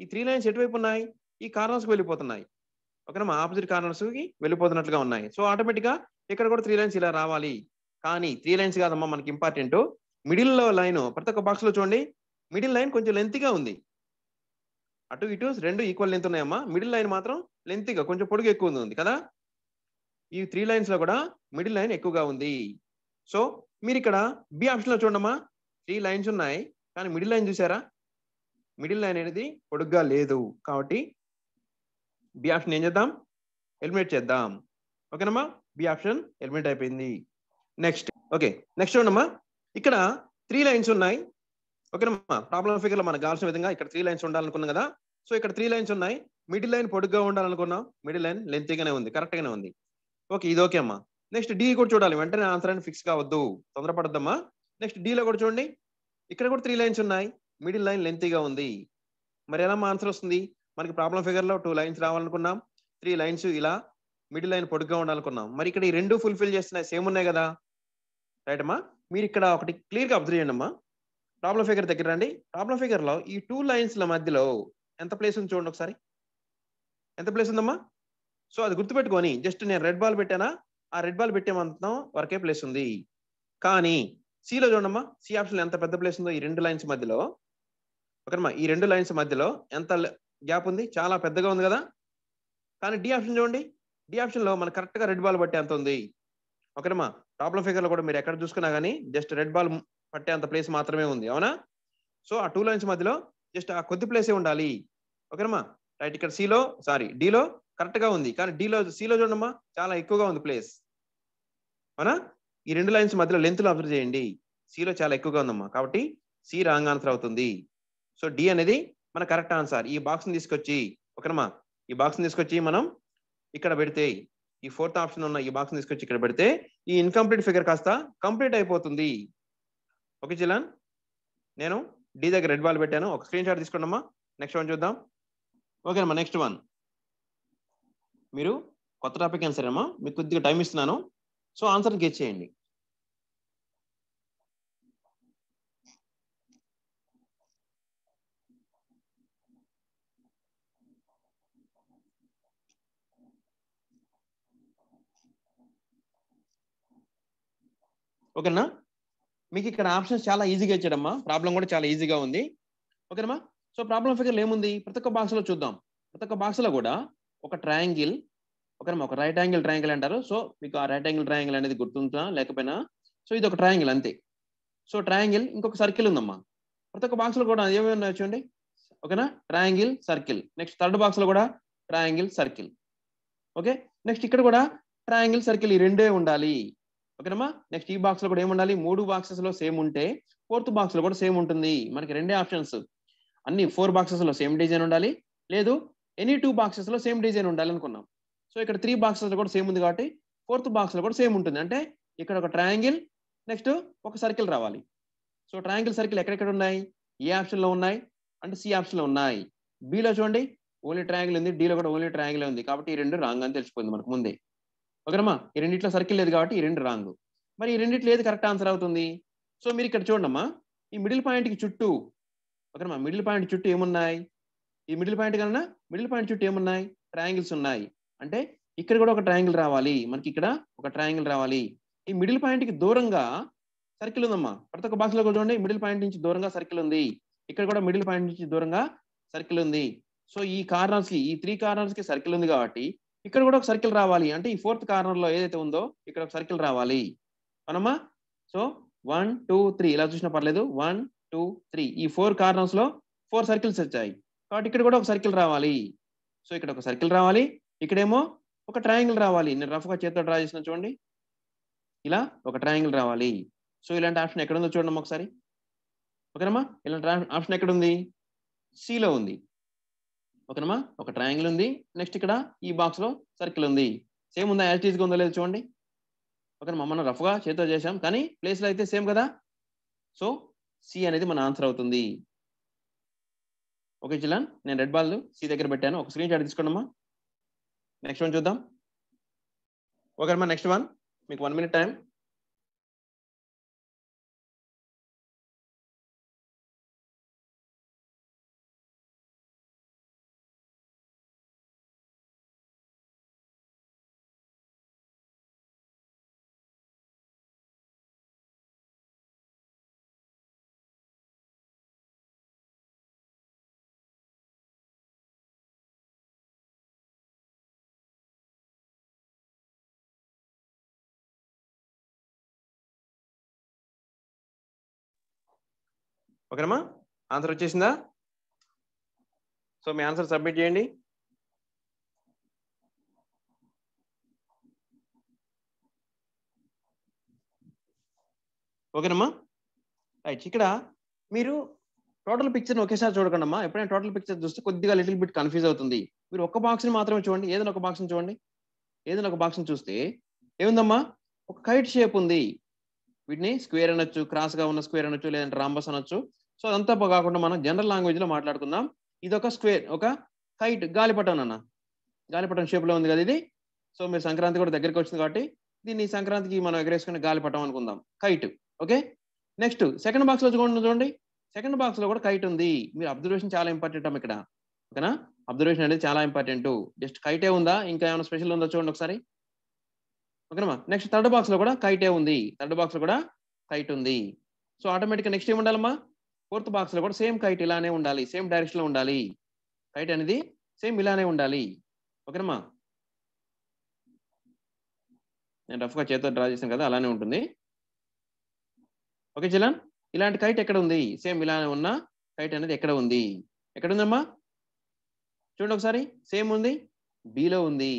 ఈ 3 లైన్స్ ఎటువైపు ఉన్నాయి? ఈ కార్నర్స్ కి వెళ్ళిపోతున్నాయి. ఓకేనా, ఆపోజిట్ కార్నర్స్ కి వెళ్ళిపోతున్నట్లుగా ఉన్నాయి. సో ఆటోమేటిక్ గా ఇక్కడ కూడా 3 లైన్స్ ఇలా రావాలి. కానీ 3 లైన్స్ కాదమ్మా మనకి ఇంపార్టెంట్. మిడిల్ లో లైన్ ప్రతి ఒక్క బాక్స్ లో చూడండి, మిడిల్ లైన్ కొంచెం లెంత్ గా ఉంది. అటు ఇటు 2 ఈక్వల్ లెంత్ ఉన్నాయమ్మా. మిడిల్ లైన్ మాత్రం లెంత్ గా కొంచెం పొడుగు ఎక్కువ ఉంది కదా. ఈ 3 లైన్స్ లో కూడా మిడిల్ లైన్ ఎక్కువగా ఉంది. సో మీరు ఇక్కడ బి ఆప్షన్ లో చూడమ్మా, 3 లైన్స్ ఉన్నాయి కానీ మిడిల్ లైన్ చూసారా? మిడిల్ లైన్ అనేది పొడుగ్గా లేదు కాబట్టి బి ఆప్షన్ ఏం చేద్దాం? ఎలిమినేట్ చేద్దాం. ఓకేనమ్మా, బి ఆప్షన్ ఎలిమినేట్ అయిపోయింది. నెక్స్ట్ ఓకే, నెక్స్ట్ చూడమ్మా, ఇక్కడ 3 లైన్స్ ఉన్నాయి. ఓకేనమ్మా, ప్రాబ్లం ఫిగర్ లో మనకు కావాల్సిన విధంగా ఇక్కడ 3 లైన్స్ ఉండాలనుకున్నాం కదా. సో ఇక్కడ 3 లైన్స్ ఉన్నాయి. మిడిల్ లైన్ పొడుగ్గా ఉండాలనుకున్నాం, మిడిల్ లైన్ లెంత్ గానే ఉంది, కరెక్ట్ గానే ఉంది. ఓకే, ఇది ఓకే అమ్మా. నెక్స్ట్ డి కూడా చూడాలి, వెంటనే ఆన్సర్ అని ఫిక్స్ కావద్దు, తొందరపడద్దమ్మా. నెక్స్ట్ డి లో కూడా చూడండి, ఇక్కడ కూడా 3 లైన్స్ ఉన్నాయి, మిడిల్ లైన్ లెంత్ గా ఉంది. మరి ఎలా ఆన్సర్ వస్తుంది? మనకి ప్రాబ్లం ఫిగర్ లో 2 లైన్స్ రావాలనుకున్నాం, 3 లైన్స్ ఇలా మిడిల్ లైన్ పొడుగ్గా ఉండాలనుకున్నాం. మరి ఇక్కడ ఈ 2 ఫుల్ఫిల్ చేస్తున్నాయి, సేమ్ ఉన్నాయి కదా. రైట్ అమ్మా, మీరు ఇక్కడ ఒకటి క్లియర్ గా అబ్జర్వ్ చేయండి అమ్మా. ప్రాబ్లం ఫిగర్ దగ్గర రండి. ప్రాబ్లం ఫిగర్ లో ఈ 2 లైన్స్ల మధ్యలో ఎంత ప్లేస్ ఉంది చూడండి ఒకసారి. ఎంత ప్లేస్ ఉందమ్మా? సో అది గుర్తుపెట్టుకొని జస్ట్ నేను రెడ్ బాల్ పెట్టానా, ఆ రెడ్ బాల్ పెట్టేమంతం వరకే ప్లేస్ ఉంది. కానీ సిలో చూడమ్మా, సి ఆప్షన్ ఎంత పెద్ద ప్లేస్ ఉందో ఈ 2 లైన్స్ మధ్యలో. ఓకేనమ్మా, ఈ 2 లైన్స్ మధ్యలో ఎంత గ్యాప్ ఉంది? చాలా పెద్దగా ఉంది కదా. కానీ డి ఆప్షన్ చూడండి, డి ఆప్షన్ లో మనకు కరెక్ట్ గా రెడ్ బాల్ పట్టే అంత ఉంది. ఓకేనమ్మా, ప్రాబ్లం ఫిగర్ లో కూడా మీరు ఎక్కడ చూసుకున్నా కానీ జస్ట్ రెడ్ బాల్ పట్టే అంత ప్లేస్ మాత్రమే ఉంది, అవునా? సో ఆ 2 లైన్స్ మధ్యలో జస్ట్ ఆ కొద్ది ప్లేసే ఉండాలి. ఓకేనమ్మా, రైట్. ఇక్కడ సిలో డిలో కరెక్ట్ గా ఉంది, కానీ సిలో చూడమ్మా చాలా ఎక్కువగా ఉంది ప్లేస్, అవునా? ఈ 2 లైన్స్ మధ్యలో లెంత్ లో అబ్జర్వ్ చేయండి, సిలో చాలా ఎక్కువగా ఉందమ్మా, కాబట్టి సి రాంగ్ ఆన్సర్ అవుతుంది. సో డి అనేది మన కరెక్ట్ ఆన్సర్. ఈ బాక్స్ ని తీసుకొచ్చి, ఓకేనమ్మా, ఈ బాక్స్ ని తీసుకొచ్చి మనం ఇక్కడ పెడితే, ఈ 4th ఆప్షన్ ఉన్న ఈ బాక్స్ ని తీసుకొచ్చి ఇక్కడ పెడితే ఈ ఇన్కంప్లీట్ ఫిగర్ కాస్త కంప్లీట్ అయిపోతుంది. ఓకే జిలాన్, నేను డి దగ్గర రెడ్ బాల్ పెట్టాను, ఒక స్క్రీన్ షాట్ తీసుకోండి అమ్మా. నెక్స్ట్ వన్ చూద్దాం. ఓకేనమ్మా, నెక్స్ట్ వన్. మీరు కొత్త టాపిక్ ఆన్సర్ అమ్మా, మీకు కొద్దిగా టైం ఇస్తున్నాను. సో ఆన్సర్ గెస్ చేయండి. ఓకేనా, మీకు ఇక్కడ ఆప్షన్స్ చాలా ఈజీగా ఇచ్చాడమ్మా, ప్రాబ్లం కూడా చాలా ఈజీగా ఉంది. ఓకేనమ్మా, సో ప్రాబ్లం ఫిగర్ ఏముంది ప్రతి ఒక్క బాక్స్ లో చూద్దాం. ప్రతి ఒక్క బాక్స్ లో కూడా ఒక ట్రయాంగిల్, ఓకేనమ్మా, ఒక రైట్ యాంగిల్ ట్రయాంగిల్ అంటారు. సో మీకు ఆ రైట్ యాంగిల్ ట్రయాంగిల్ అనేది గుర్తుందా లేకపోయినా, సో ఇది ఒక ట్రయాంగిల్ అంతే. సో ట్రయాంగిల్, ఇంకొక సర్కిల్ ఉందమ్మా. ప్రతి ఒక్క బాక్స్ లో కూడా ఏమేమి ఉన్నాయి చూడండి. ఓకేనా, triangle, circle. Next third box లో కూడా ట్రయాంగిల్, సర్కిల్. ఓకే, నెక్స్ట్ ఇక్కడ కూడా ట్రయాంగిల్, సర్కిల్, ఈ రెండే ఉండాలి. ఓకేనమ్మా, నెక్స్ట్ ఈ బాక్స్ లో కూడా ఏముండాలి? 3 బాక్సెస్ లో సేమ్ ఉంటే 4th బాక్స్ లో కూడా సేమ్ ఉంటుంది. మనకి రెండే ఆప్షన్స్, అన్ని 4 బాక్సెస్ లో సేమ్ డిజైన్ ఉండాలి, లేదు ఎనీ 2 బాక్సెస్ లో సేమ్ డిజైన్ ఉండాలి అనుకున్నాం. సో ఇక్కడ 3 బాక్సెస్ లో కూడా సేమ్ ఉంది కాబట్టి 4th బాక్స్ లో కూడా సేమ్ ఉంటుంది. అంటే ఇక్కడ ఒక ట్రయాంగిల్, నెక్స్ట్ ఒక సర్కిల్ రావాలి. సో ట్రయాంగిల్ సర్కిల్ ఎక్కడెక్కడ ఉన్నాయి? ఏ ఆప్షన్ లో ఉన్నాయి అంటే సి ఆప్షన్ లో ఉన్నాయి. బిలో చూడండి ఓన్లీ ట్రయాంగిల్ ఉంది, డిలో కూడా ఓన్లీ ట్రయాంగిల్ ఉంది. కాబట్టి ఈ రెండు రాంగ్ అని తెలిసిపోయింది మనకు ముందే. ఓకేనమ్మా, ఈ రెండిట్లో సర్కిల్ లేదు కాబట్టి ఈ రెండు రాంగ్. మరి ఈ రెండిట్లో ఏది కరెక్ట్ ఆన్సర్ అవుతుంది? సో మీరు ఇక్కడ చూడమ్మా, ఈ మిడిల్ పాయింట్ కి చుట్టూ, ఓకేనమ్మా, మిడిల్ పాయింట్ చుట్టూ ఏమున్నాయి? ఈ మిడిల్ పాయింట్ కన్నా మిడిల్ పాయింట్ చుట్టూ ఏమున్నాయి? ట్రయాంగిల్స్ ఉన్నాయి. అంటే ఇక్కడ కూడా ఒక ట్రయాంగిల్ రావాలి, మనకి ఇక్కడ ఒక ట్రయాంగిల్ రావాలి. ఈ మిడిల్ పాయింట్ కి దూరంగా సర్కిల్ ఉందమ్మా. ప్రతి ఒక్క బాక్స్ లో కూడా చూడండి మిడిల్ పాయింట్ నుంచి దూరంగా సర్కిల్ ఉంది. ఇక్కడ కూడా మిడిల్ పాయింట్ నుంచి దూరంగా సర్కిల్ ఉంది. సో ఈ కార్నర్స్ కి, ఈ 3 కార్నర్స్ కి సర్కిల్ ఉంది కాబట్టి ఇక్కడ కూడా ఒక సర్కిల్ రావాలి. అంటే ఈ 4th కార్నర్ లో ఏదైతే ఉందో ఇక్కడ ఒక సర్కిల్ రావాలి అవునమ్మా. సో 1 2 3 ఇలా చూసినా పర్లేదు. 1 2 3 ఈ 4 కార్నర్స్ లో 4 సర్కిల్స్ వచ్చాయి కాబట్టి ఇక్కడ కూడా ఒక సర్కిల్ రావాలి. సో ఇక్కడ ఒక సర్కిల్ రావాలి, ఇక్కడేమో ఒక ట్రయాంగిల్ రావాలి. నేను రఫ్ గా చేతితో డ్రా చేసిన చూడండి, ఇలా ఒక ట్రయాంగిల్ రావాలి. సో ఇలాంటి ఆప్షన్ ఎక్కడ ఉందో చూడండి ఒకసారి. ఓకేనమ్మా, ఇలాంటి ఆప్షన్ ఎక్కడ ఉంది? సిలో ఉంది. ఓకేనమ్మా, ఒక ట్రయాంగిల్ ఉంది, నెక్స్ట్ ఇక్కడ ఈ బాక్స్ లో సర్కిల్ ఉంది. సేమ్ ఉందా? యాజ్ ఈజ్ గా ఉందో లేదో చూడండి. ఓకేనమ్మా, మనం రఫ్ గా చేతితో చేసాం కానీ ప్లేస్ లో అయితే సేమ్ కదా. సో సి అనేది మన ఆన్సర్ అవుతుంది. ఓకే చిల్లాన్, నేను రెడ్ బాల్ సి దగ్గర పెట్టాను, ఒక స్క్రీన్ షాట్ తీసుకోండి అమ్మా. నెక్స్ట్ వన్ చూద్దాం. ఓకేనమ్మా, నెక్స్ట్ వన్ మీకు 1 minute టైం. ఓకేనమ్మా, ఆన్సర్ వచ్చేసిందా? సో మీ ఆన్సర్ సబ్మిట్ చేయండి. ఓకేనమ్మా, రైట్. ఇక్కడ మీరు టోటల్ పిక్చర్ ఒకేసారి చూడకండి అమ్మా. ఎప్పుడైనా టోటల్ పిక్చర్ చూస్తే కొద్దిగా లిటిల్ బిట్ కన్ఫ్యూజ్ అవుతుంది. మీరు ఒక్క బాక్స్ ని మాత్రమే చూడండి, ఏదైనా ఒక బాక్స్ ని చూడండి. ఏదైనా ఒక బాక్స్ ని చూస్తే ఏముందమ్మా, ఒక కైట్ షేప్ ఉంది. వీటిని స్క్వేర్ అనొచ్చు, క్రాస్ గా ఉన్న స్క్వేర్ అనొచ్చు, లేదంటే రాంబస్ అనొచ్చు. సో అదంతా కాకుండా మనం జనరల్ లాంగ్వేజ్ లో మాట్లాడుకుందాం. ఇది ఒక స్క్వేర్, ఒక కైట్, గాలిపటం అన్న, గాలిపటం షేప్ లో ఉంది కదా ఇది. సో మీరు సంక్రాంతి కూడా దగ్గరికి వచ్చింది కాబట్టి దీన్ని సంక్రాంతికి మనం ఎగరేసుకునే గాలిపటం అనుకుందాం, kite. Okay, next second box లో చూడండి. సెకండ్ బాక్స్ లో కూడా కైట్ ఉంది. మీరు అబ్జర్వేషన్ చాలా ఇంపార్టెంట్ అమ్మ ఇక్కడ. ఓకేనా, అబ్జర్వేషన్ అనేది చాలా ఇంపార్టెంట్. జస్ట్ కైటే ఉందా, ఇంకా ఏమైనా స్పెషల్ ఉందో చూడండి ఒకసారి. ఓకేనమ్మా, నెక్స్ట్ థర్డ్ బాక్స్ లో కూడా కైటే ఉంది. థర్డ్ బాక్స్ లో కూడా కైట్ ఉంది. సో ఆటోమేటిక్ నెక్స్ట్ ఏం ఉండాలమ్మా, 4th బాక్స్ లో కూడా సేమ్ కైట్ ఇలానే ఉండాలి, సేమ్ డైరెక్షన్ లో ఉండాలి. కైట్ అనేది సేమ్ ఇలానే ఉండాలి. ఓకేనమ్మా, నేను రఫ్ గా చేతితో డ్రా చేశాను కదా, అలానే ఉంటుంది. ఓకే చిలాన్, ఇలాంటి కైట్ ఎక్కడ ఉంది? సేమ్ ఇలానే ఉన్న కైట్ అనేది ఎక్కడ ఉంది? ఎక్కడ ఉందమ్మా చూడండి ఒకసారి. సేమ్ ఉంది, బిలో ఉంది.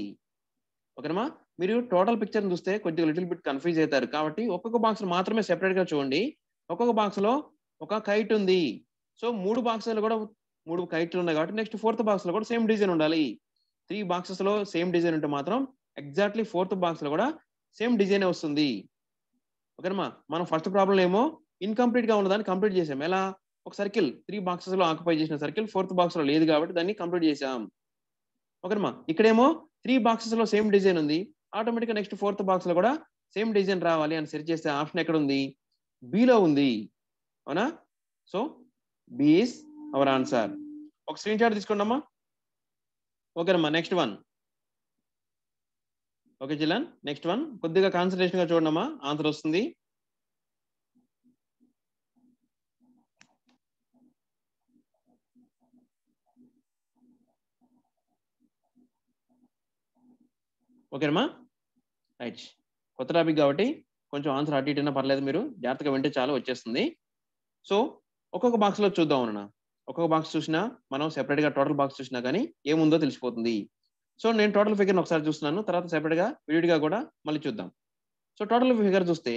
ఓకేనమ్మా, మీరు టోటల్ పిక్చర్ చూస్తే కొద్దిగా లిటిల్ బిట్ కన్ఫ్యూజ్ అవుతారు కాబట్టి ఒక్కొక్క బాక్స్ మాత్రమే సెపరేట్ గా చూడండి. ఒక్కొక్క బాక్స్ లో ఒక కైట్ ఉంది. సో 3 బాక్సులు కూడా 3 కైట్లు ఉన్నాయి కాబట్టి నెక్స్ట్ 4th బాక్స్ లో కూడా సేమ్ డిజైన్ ఉండాలి. 3 బాక్సెస్ లో సేమ్ డిజైన్ ఉంటే మాత్రం ఎగ్జాక్ట్లీ 4th బాక్స్ లో కూడా సేమ్ డిజైన్ వస్తుంది. ఓకేనమ్మా, మనం ఫస్ట్ ప్రాబ్లం ఏమో ఇన్కంప్లీట్ గా ఉన్నదాన్ని కంప్లీట్ చేసాం. ఎలా? ఒక సర్కిల్ 3 బాక్సెస్ లో ఆక్యుపై చేసిన సర్కిల్ 4th బాక్స్ లో లేదు కాబట్టి దాన్ని కంప్లీట్ చేసాం. ఓకేనమ్మా, ఇక్కడేమో 3 బాక్సెస్ లో సేమ్ డిజైన్ ఉంది. ఆటోమేటిక్ గా నెక్స్ట్ 4th బాక్స్ లో కూడా సేమ్ డిజైన్ రావాలి అని సెర్చ్ చేస్తే ఆప్షన్ ఎక్కడ ఉంది? బిలో ఉంది. అవునా? So B is our answer. ఒక స్క్రీన్ షాట్ తీసుకోండి అమ్మా. ఓకేనమ్మా, next one. Okay Jilan, next one కొద్దిగా కాన్సన్ట్రేషన్ గా చూడండి అమ్మా, ఆన్సర్ వస్తుంది. ఓకేనమ్మా, రైట్. కొత్త టాపిక్ కాబట్టి కొంచెం ఆన్సర్ అటు ఇటు పర్లేదు, మీరు జాగ్రత్తగా వింటే చాలు వచ్చేస్తుంది. సో ఒక్కొక్క బాక్స్ లో చూద్దాం అన్న. ఒక్కొక్క బాక్స్ చూసినా మనం సెపరేట్ గా టోటల్ బాక్స్ చూసినా కానీ ఏముందో తెలిసిపోతుంది. సో నేను టోటల్ ఫిగర్ ఒకసారి చూస్తున్నాను, తర్వాత సెపరేట్ గా విడిగా కూడా మళ్ళీ చూద్దాం. సో టోటల్ ఫిగర్ చూస్తే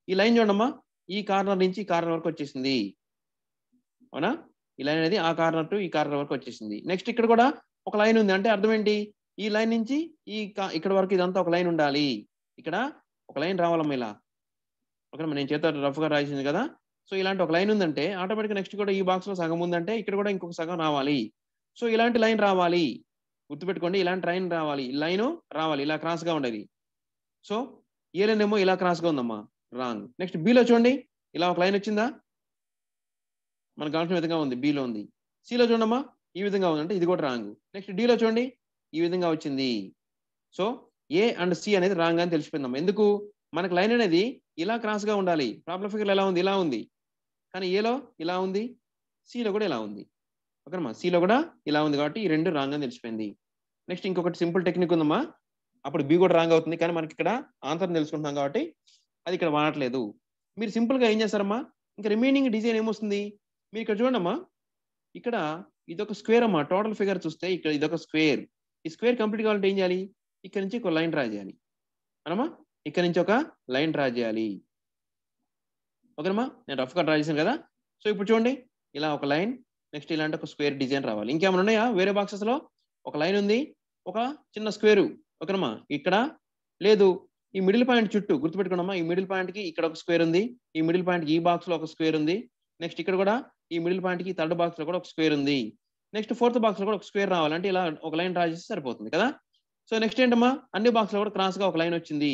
ఈ లైన్ చూడమ్మా, ఈ కార్నర్ నుంచి ఈ కార్నర్ వరకు వచ్చేసింది. అవునా? ఈ లైన్ అనేది ఆ కార్నర్ టు ఈ కార్నర్ వరకు వచ్చేసింది. నెక్స్ట్ ఇక్కడ కూడా ఒక లైన్ ఉంది, అంటే అర్థం ఏంటి? ఈ లైన్ నుంచి ఇక్కడ వరకు ఇదంతా ఒక లైన్ ఉండాలి. ఇక్కడ ఒక లైన్ రావాలమ్మా ఇలా. ఓకేనా, నేను చేత రఫ్గా రాసింది కదా. సో ఇలాంటి ఒక లైన్ ఉందంటే ఆటోమేటిక్గా నెక్స్ట్ కూడా ఈ బాక్స్ లో సగం ఉందంటే ఇక్కడ కూడా ఇంకొక సగం రావాలి. సో ఇలాంటి లైన్ రావాలి, గుర్తుపెట్టుకోండి, ఇలాంటి లైన్ రావాలి, లైన్ రావాలి ఇలా క్రాస్ గా ఉండేది. సో ఏ లైన్ ఏమో ఇలా క్రాస్ గా ఉందమ్మా, రాంగ్. నెక్స్ట్ బిలో చూడండి, ఇలా ఒక లైన్ వచ్చిందా, మనకు కావాల్సిన విధంగా ఉంది, బిలో ఉంది. సిలో చూడమ్మా ఈ విధంగా ఉంది, అంటే ఇది కూడా రాంగ్. నెక్స్ట్ డిలో చూడండి ఈ విధంగా వచ్చింది. సో ఏ అండ్ సి అనేది రాంగ్ అని తెలిసిపోయిందమ్మా. ఎందుకు, మనకు లైన్ అనేది ఇలా క్రాస్ గా ఉండాలి. ప్రాబ్లం ఫిగర్ ఎలా ఉంది, ఇలా ఉంది, కానీ ఏలో ఇలా ఉంది, సిలో కూడా ఇలా ఉంది. ఓకేనమ్మా, సిలో కూడా ఇలా ఉంది కాబట్టి ఈ రెండు రాంగ్ అని తెలిసిపోయింది. నెక్స్ట్ ఇంకొకటి సింపుల్ టెక్నిక్ ఉందమ్మా, అప్పుడు బి కూడా రాంగ్ అవుతుంది, కానీ మనకి ఇక్కడ ఆన్సర్ తెలుసుకుంటున్నాం కాబట్టి అది ఇక్కడ వాడట్లేదు. మీరు సింపుల్ గా ఏం చేస్తారమ్మా, ఇంకా రిమైనింగ్ డిజైన్ ఏమొస్తుంది, మీరు ఇక్కడ చూడండి అమ్మా, ఇక్కడ ఇదొక స్క్వేర్ అమ్మా. టోటల్ ఫిగర్ చూస్తే ఇక్కడ ఇదొక స్క్వేర్. ఈ స్క్వేర్ కంప్లీట్ కావాలంటే ఏం చేయాలి, ఇక్కడ నుంచి ఒక లైన్ డ్రా చేయాలి అనమా, ఇక్కడ నుంచి ఒక లైన్ డ్రా చేయాలి. ఓకేనమ్మా, నేను రఫ్ గా డ్రా చేశాను కదా. సో ఇప్పుడు చూడండి ఇలా ఒక లైన్, నెక్స్ట్ ఇలాంటి ఒక స్క్వేర్ డిజైన్ రావాలి. ఇంకేమైనా ఉన్నాయా వేరే బాక్సెస్ లో, ఒక లైన్ ఉంది, ఒక చిన్న స్క్వేరు. ఓకేనమ్మా, ఇక్కడ లేదు, ఈ మిడిల్ పాయింట్ చుట్టూ గుర్తుపెట్టుకోండమ్మా, ఈ మిడిల్ పాయింట్ కి ఇక్కడ ఒక స్క్వేర్ ఉంది, ఈ మిడిల్ పాయింట్ కి ఈ బాక్స్ లో ఒక స్క్వేర్ ఉంది, నెక్స్ట్ ఇక్కడ కూడా ఈ మిడిల్ పాయింట్ కి థర్డ్ బాక్స్ లో కూడా ఒక స్క్వేర్ ఉంది, నెక్స్ట్ ఫోర్త్ బాక్స్ లో కూడా ఒక స్క్వేర్ రావాలంటే ఇలా ఒక లైన్ డ్రా చేస్తే సరిపోతుంది కదా. సో నెక్స్ట్ ఏంటమ్మా, అన్ని బాక్స్ లో కూడా క్రాస్ గా ఒక లైన్ వచ్చింది.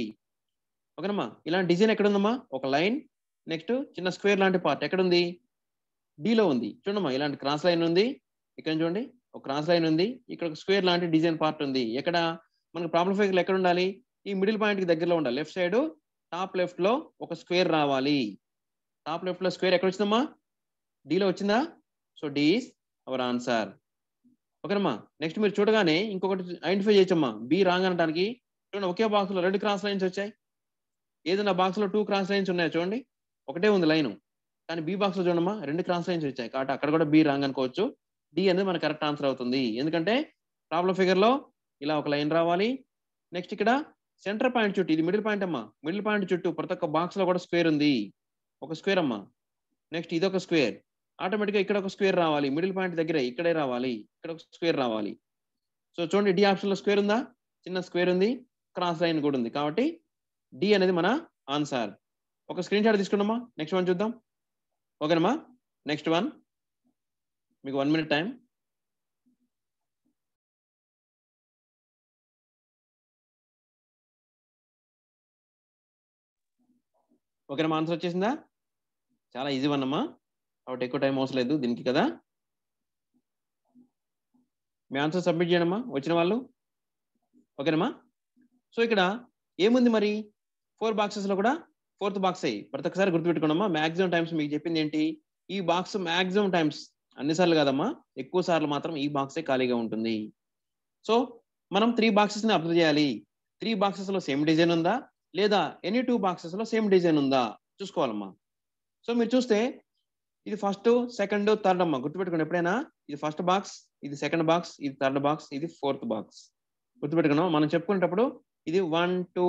ఓకేనమ్మా, ఇలాంటి డిజైన్ ఎక్కడ ఉందమ్మా, ఒక లైన్, నెక్స్ట్ చిన్న స్క్వేర్ లాంటి పార్ట్ ఎక్కడ ఉంది, డిలో ఉంది. చూడమ్మా ఇలాంటి క్రాస్ లైన్ ఉంది, ఇక్కడ చూడండి ఒక క్రాస్ లైన్ ఉంది, ఇక్కడ ఒక స్క్వేర్ లాంటి డిజైన్ పార్ట్ ఉంది. ఎక్కడ మనకు ప్రాబ్లం ఫిగర్ ఎక్కడ ఉండాలి, ఈ మిడిల్ పాయింట్ కి దగ్గరలో ఉండాలి. లెఫ్ట్ సైడ్ టాప్ లెఫ్ట్ లో ఒక స్క్వేర్ రావాలి. టాప్ లెఫ్ట్ లో స్క్వేర్ ఎక్కడ వచ్చిందమ్మా, డిలో వచ్చిందా. So D is our answer. ఓకేనమ్మా, నెక్స్ట్ మీరు చూడగానే ఇంకొకటి ఐడెంటిఫై చేయొచ్చమ్మా, బి రాంగ్ అనడానికి. చూడండి ఒకే బాక్స్ లో రెండు క్రాస్ లైన్స్ వచ్చాయి. ఏదైనా బాక్స్ లో 2 క్రాస్ లైన్స్ ఉన్నాయో చూడండి, ఒకటే ఉంది లైన్, కానీ బి బాక్స్ లో చూడమ్మా 2 క్రాస్ లైన్స్ వచ్చాయి, కాబట్టి అక్కడ కూడా బి రాంగ్ అనుకోవచ్చు. డి అనేది మన కరెక్ట్ ఆన్సర్ అవుతుంది. ఎందుకంటే ప్రాబ్లం ఫిగర్ లో ఇలా ఒక లైన్ రావాలి, నెక్స్ట్ ఇక్కడ సెంటర్ పాయింట్ చుట్టూ, ఇది మిడిల్ పాయింట్ అమ్మా, మిడిల్ పాయింట్ చుట్టూ ప్రతి ఒక్క బాక్స్ లో కూడా స్క్వేర్ ఉంది, ఒక స్క్వేర్ అమ్మా. నెక్స్ట్ ఇదొక స్క్వేర్, ఆటోమేటిక్ గా ఇక్కడ ఒక స్క్వేర్ రావాలి, మిడిల్ పాయింట్ దగ్గర ఇక్కడే రావాలి, ఇక్కడ ఒక స్క్వేర్ రావాలి. సో చూడండి డి ఆప్షన్ లో స్క్వేర్ ఉందా, చిన్న స్క్వేర్ ఉంది, క్రాస్ లైన్ కూడా ఉంది, కాబట్టి డి అనేది మన ఆన్సర్. ఒక స్క్రీన్ షాట్ తీసుకున్నామా, నెక్స్ట్ వన్ చూద్దాం. ఓకేనమ్మా, నెక్స్ట్ వన్, మీకు 1 minute టైం. ఓకేనమ్మా, ఆన్సర్ వచ్చేసిందా, చాలా ఈజీ వన్ అమ్మా, కాబట్టి ఎక్కువ టైం అవసరం లేదు దీనికి కదా. మీ ఆన్సర్ సబ్మిట్ చేయడమ్మా వచ్చిన వాళ్ళు. ఓకేనమ్మా, సో ఇక్కడ ఏముంది మరి, 4 బాక్సెస్ లో కూడా 4th బాక్స్ అయ్యి ప్రతి ఒక్కసారి గుర్తుపెట్టుకోండమ్మా. మాక్సిమం టైమ్స్ మీకు చెప్పింది ఏంటి, ఈ బాక్స్ మాక్సిమం టైమ్స్, అన్నిసార్లు కాదమ్మా, ఎక్కువ సార్లు మాత్రం ఈ బాక్సే ఖాళీగా ఉంటుంది. సో మనం 3 బాక్సెస్ ని అబ్జర్వ్ చేయాలి. 3 బాక్సెస్ లో సేమ్ డిజైన్ ఉందా, లేదా ఎనీ 2 బాక్సెస్ లో సేమ్ డిజైన్ ఉందా చూసుకోవాలమ్మా. సో మీరు చూస్తే ఇది ఫస్ట్, సెకండ్, థర్డ్ అమ్మా, గుర్తుపెట్టుకోండి ఎప్పుడైనా, ఇది ఫస్ట్ బాక్స్, ఇది సెకండ్ బాక్స్, ఇది థర్డ్ బాక్స్, ఇది 4th బాక్స్. గుర్తుపెట్టుకున్నాం, మనం చెప్పుకునేటప్పుడు ఇది 1 2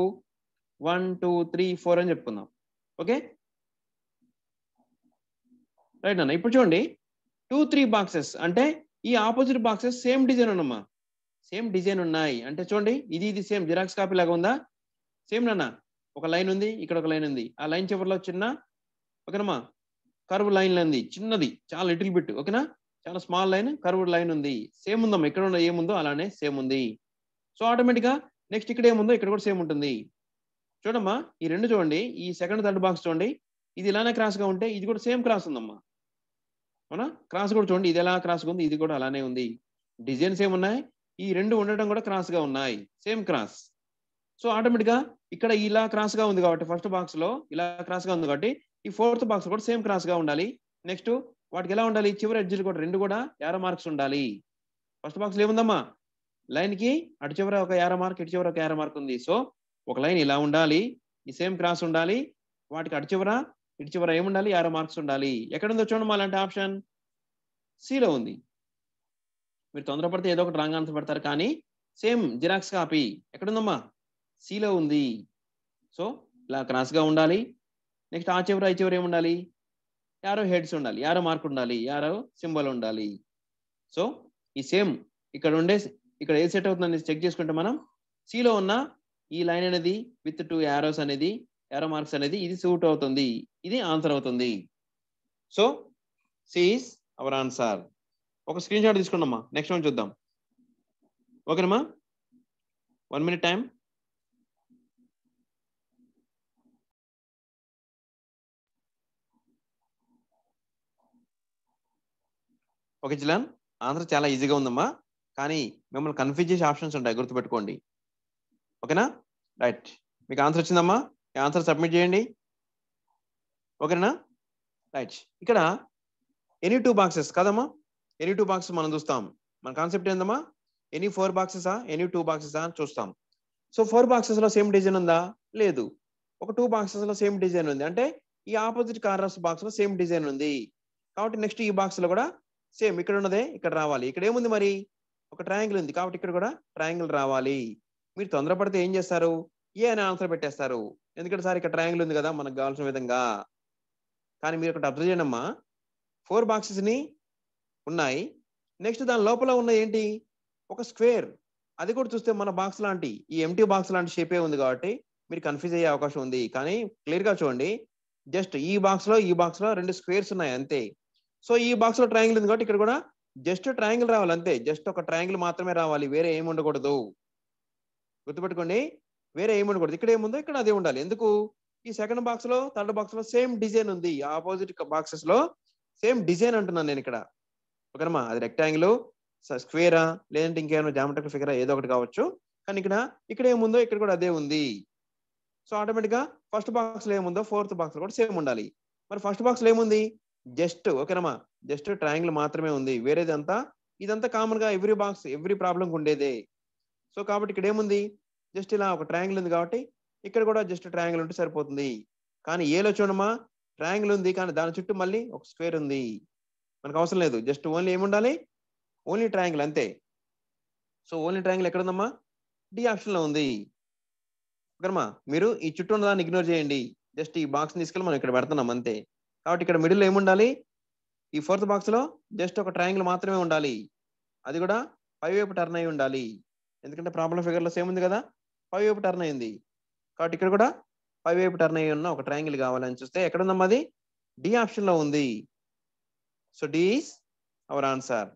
1 2 3 4 అని చెప్పుకుందాం. ఓకే రైట్ అన్న. ఇప్పుడు చూడండి 2 3 బాక్సెస్ అంటే ఈ ఆపోజిట్ బాక్సెస్ సేమ్ డిజైన్ ఉన్నమ్మా, సేమ్ డిజైన్ ఉన్నాయి అంటే చూడండి ఇది సేమ్ జిరాక్స్ కాపీ లాగా ఉందా, సేమ్ నాన్న. ఒక లైన్ ఉంది, ఇక్కడ ఒక లైన్ ఉంది, ఆ లైన్ చివరిలో చిన్న ఓకేనమ్మా కర్వ్ లైన్ ఉంది, చిన్నది చాలా లిటిల్ బిట్, ఓకేనా, చాలా స్మాల్ లైన్, కర్వ్ లైన్ ఉంది, సేమ్ ఉందమ్మా. ఇక్కడ ఉన్న ఏముందో అలానే సేమ్ ఉంది. సో ఆటోమేటిక్ గా నెక్స్ట్ ఇక్కడ ఏముందో ఇక్కడ కూడా సేమ్ ఉంటుంది. చూడమ్మా ఈ రెండు చూడండి, ఈ సెకండ్ థర్డ్ బాక్స్ చూడండి, ఇది ఇలానే క్రాస్ గా ఉంటే ఇది కూడా సేమ్ క్రాస్ ఉందమ్మా, అవునా. క్రాస్ కూడా చూడండి, ఇది ఎలా క్రాస్ గా ఉంది, ఇది కూడా అలానే ఉంది, డిజైన్స్ సేమ్ ఉన్నాయి, ఈ రెండు ఉండటం కూడా క్రాస్ గా ఉన్నాయి, సేమ్ క్రాస్. సో ఆటోమేటిక్ గా ఇక్కడ ఇలా క్రాస్ గా ఉంది కాబట్టి ఫస్ట్ బాక్స్ లో ఇలా క్రాస్ గా ఉంది కాబట్టి ఈ 4th బాక్స్ కూడా సేమ్ క్రాస్ గా ఉండాలి. నెక్స్ట్ వాటికి ఎలా ఉండాలి, చివరి ఎడ్జ్లు కూడా రెండు కూడా యారో మార్క్స్ ఉండాలి. ఫస్ట్ బాక్స్ లో ఏముందమ్మా, లైన్ కి అటు చివర ఒక యారో మార్క్, ఇటు చివర ఒక యారో మార్క్ ఉంది. సో ఒక లైన్ ఇలా ఉండాలి, ఈ సేమ్ క్రాస్ ఉండాలి, వాటికి అటు చివర ఇటు చివర ఏముండాలి, యారో మార్క్స్ ఉండాలి. ఎక్కడుందో చూడమ్మా అలాంటి ఆప్షన్, సిలో ఉంది. మీరు తొందరపడితే ఏదో ఒకటి రాంగ్ ఆన్సర్ పెడతారు, కానీ సేమ్ జిరాక్స్ కాపీ ఎక్కడుందమ్మా, సిలో ఉంది. సో ఇలా క్రాస్ గా ఉండాలి, నెక్స్ట్ ఆ చివర ఈ చివర ఏముండాలి, యారో హెడ్స్ ఉండాలి, యారో మార్క్ ఉండాలి, యారో సింబల్ ఉండాలి. సో ఈ సేమ్ ఇక్కడ ఉండే, ఇక్కడ ఏ సెట్ అవుతుందని చెక్ చేసుకుంటే మనం సిలో ఉన్న ఈ లైన్ అనేది విత్ 2 యారోస్ అనేది యారో మార్క్స్ అనేది ఇది సూట్ అవుతుంది, ఇది ఆన్సర్ అవుతుంది. So C is our answer. ఒక స్క్రీన్ షాట్ తీసుకున్నామా, నెక్స్ట్ వన్ చూద్దాం. ఓకేనమ్మా, 1 minute time. Okay Jilan, answer చాలా ఈజీగా ఉందమ్మా, కానీ మిమ్మల్ని కన్ఫ్యూజ్ చేసే ఆప్షన్స్ ఉంటాయి, గుర్తుపెట్టుకోండి. ఓకేనా, రైట్. మీకు ఆన్సర్ వచ్చిందమ్మా, ఆన్సర్ సబ్మిట్ చేయండి. ఓకేనా, రైట్. ఇక్కడ ఎనీ 2 బాక్సెస్ కదమ్మా, ఎనీ 2 బాక్సెస్ మనం చూస్తాం. మన కాన్సెప్ట్ ఏందమ్మా, ఎనీ 4 బాక్సెసా ఎనీ 2 బాక్సెసా అని చూస్తాం. సో 4 బాక్సెస్ లో సేమ్ డిజైన్ ఉందా, లేదు. ఒక 2 బాక్సెస్ లో సేమ్ డిజైన్ ఉంది, అంటే ఈ ఆపోజిట్ కార్నర్స్ బాక్స్ లో సేమ్ డిజైన్ ఉంది. కాబట్టి నెక్స్ట్ ఈ బాక్స్ లో కూడా సేమ్ ఇక్కడ ఉన్నదే ఇక్కడ రావాలి. ఇక్కడ ఏముంది మరి, ఒక ట్రయాంగిల్ ఉంది, కాబట్టి ఇక్కడ కూడా ట్రయాంగిల్ రావాలి. మీరు తొందరపడితే ఏం చేస్తారు, ఏ అనే ఆన్సర్ పెట్టేస్తారు, ఎందుకంటే సార్ ఇక్కడ ట్రయాంగిల్ ఉంది కదా మనకు కావాల్సిన విధంగా. కానీ మీరు ఒకటి అబ్జర్వ్ చేయండి అమ్మా, 4 బాక్సెస్ ని ఉన్నాయి, నెక్స్ట్ దాని లోపల ఉన్న ఏంటి, ఒక స్క్వేర్. అది కూడా చూస్తే మన బాక్స్ లాంటి ఈ ఎంటీ బాక్స్ లాంటి షేపే ఉంది, కాబట్టి మీరు కన్ఫ్యూజ్ అయ్యే అవకాశం ఉంది. కానీ క్లియర్ గా చూడండి, జస్ట్ ఈ బాక్స్ లో 2 స్క్వేర్స్ ఉన్నాయి అంతే. సో ఈ బాక్స్ లో ట్రయాంగిల్ ఉంది కాబట్టి ఇక్కడ కూడా జస్ట్ ట్రయాంగిల్ రావాలి అంతే, జస్ట్ ఒక ట్రయాంగిల్ మాత్రమే రావాలి, వేరే ఏమి ఉండకూడదు. గుర్తుపెట్టుకోండి, వేరే ఏమి ఉండకూడదు. ఇక్కడ ఏముందో ఇక్కడ అదే ఉండాలి. ఎందుకు, ఈ సెకండ్ బాక్స్ లో థర్డ్ బాక్స్ లో సేమ్ డిజైన్ ఉంది, ఆపోజిట్ బాక్సెస్ లో సేమ్ డిజైన్ అంటున్నాను నేను ఇక్కడ. ఓకేనమ్మా, అది రెక్టాంగిల్, స్క్వేరా, లేదంటే ఇంకేమైనా జామెట్రికల్ ఫిగరా, ఏదో ఒకటి కావచ్చు. కానీ ఇక్కడ ఏముందో ఇక్కడ కూడా అదే ఉంది. సో ఆటోమేటిక్ గా ఫస్ట్ బాక్స్ లో ఏముందో ఫోర్త్ బాక్స్ లో కూడా సేమ్ ఉండాలి. మరి ఫస్ట్ బాక్స్ లో ఏముంది, జస్ట్ ఓకేనమ్మా, జస్ట్ ట్రయాంగిల్ మాత్రమే ఉంది, వేరేది అంతా ఇదంతా కామన్ గా ఎవ్రీ బాక్స్ ఎవ్రీ ప్రాబ్లం ఉండేదే. సో కాబట్టి ఇక్కడ ఏముంది, జస్ట్ ఇలా ఒక ట్రయాంగిల్ ఉంది, కాబట్టి ఇక్కడ కూడా జస్ట్ ట్రయాంగిల్ ఉంటే సరిపోతుంది. కానీ ఏలో చూడమ్మా, ట్రయాంగిల్ ఉంది కానీ దాని చుట్టూ మళ్ళీ ఒక స్క్వేర్ ఉంది, మనకు అవసరం లేదు, జస్ట్ ఓన్లీ ఏముండాలి, ఓన్లీ ట్రయాంగిల్ అంతే. సో ఓన్లీ ట్రయాంగిల్ ఎక్కడ ఉందమ్మా, డి ఆప్షన్ లో ఉంది. ఓకేనమ్మా, మీరు ఈ చుట్టూ ఉన్న దాన్ని ఇగ్నోర్ చేయండి, జస్ట్ ఈ బాక్స్ తీసుకెళ్ళి మనం ఇక్కడ పెడుతున్నాం అంతే. కాబట్టి ఇక్కడ మిడిల్ ఏముండాలి, ఈ ఫోర్త్ బాక్స్ లో జస్ట్ ఒక ట్రయాంగిల్ మాత్రమే ఉండాలి, అది కూడా పై వైపు టర్న్ అయి ఉండాలి. ఎందుకంటే ప్రాబ్లం ఫిగర్ లో సేమ్ ఉంది కదా, పై వైపు టర్న్ అయింది, కాబట్టి ఇక్కడ కూడా పై వైపు టర్న్ అయ్యి ఉన్న ఒక ట్రయాంగిల్ కావాలని చూస్తే ఎక్కడ ఉందమ్మా, అది డి ఆప్షన్ లో ఉంది. So D is our answer.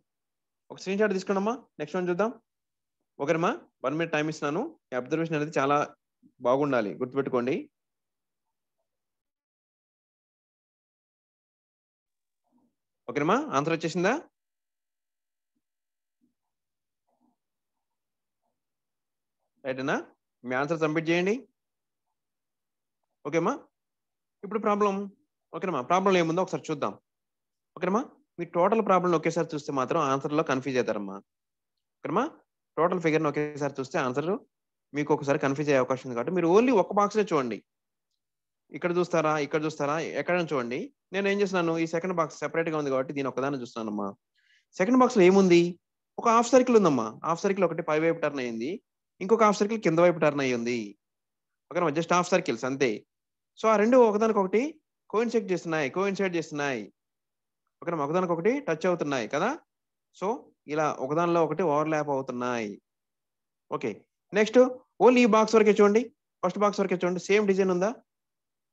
ఒక స్క్రీన్ షాట్ తీసుకున్నామా, నెక్స్ట్ వన్ చూద్దాం. ఓకేనమ్మా, 1 minute టైం ఇస్తున్నాను. ఈ అబ్జర్వేషన్ అనేది చాలా బాగుండాలి, గుర్తుపెట్టుకోండి. ఓకేనమ్మా, ఆన్సర్ వచ్చేసిందా, రైటేనా, మీ ఆన్సర్ సబ్మిట్ చేయండి. ఓకేమ్మా, ఇప్పుడు ప్రాబ్లం. ఓకేనమ్మా, ప్రాబ్లం ఏముందో ఒకసారి చూద్దాం. ఓకేనమ్మా, మీ టోటల్ ప్రాబ్లం ఒకేసారి చూస్తే మాత్రం ఆన్సర్లో కన్ఫ్యూజ్ అవుతారమ్మా. ఓకేనమ్మా, టోటల్ ఫిగర్ని ఒకేసారి చూస్తే ఆన్సర్ మీకు ఒకసారి కన్ఫ్యూజ్ అయ్యే అవకాశం ఉంది, కాబట్టి మీరు ఓన్లీ ఒక బాక్స్లో చూడండి, ఇక్కడ చూస్తారా ఇక్కడ చూస్తారా ఎక్కడైనా చూడండి. నేను ఏం చేస్తున్నాను, ఈ సెకండ్ బాక్స్ సెపరేట్ గా ఉంది కాబట్టి దీని ఒకదాన్ని చూస్తున్నానమ్మా. సెకండ్ బాక్స్ లో ఏముంది, ఒక హాఫ్ సర్కిల్ ఉందమ్మా, హాఫ్ సర్కిల్ ఒకటి పై వైపు టర్న్ అయ్యింది, ఇంకొక హాఫ్ సర్కిల్ కింద వైపు టర్న్ అయ్యింది. ఓకేనా, జస్ట్ హాఫ్ సర్కిల్స్ అంతే. సో ఆ రెండు ఒకదానికొకటి కోయిన్సైడ్ చేస్తున్నాయి. ఓకేనా, ఒకదానికొకటి టచ్ అవుతున్నాయి కదా. సో ఇలా ఒకదానిలో ఒకటి ఓవర్లాప్ అవుతున్నాయి. ఓకే, నెక్స్ట్ ఓన్లీ ఈ బాక్స్ వరకే చూడండి, ఫస్ట్ బాక్స్ వరకే చూడండి, సేమ్ డిజైన్ ఉందా,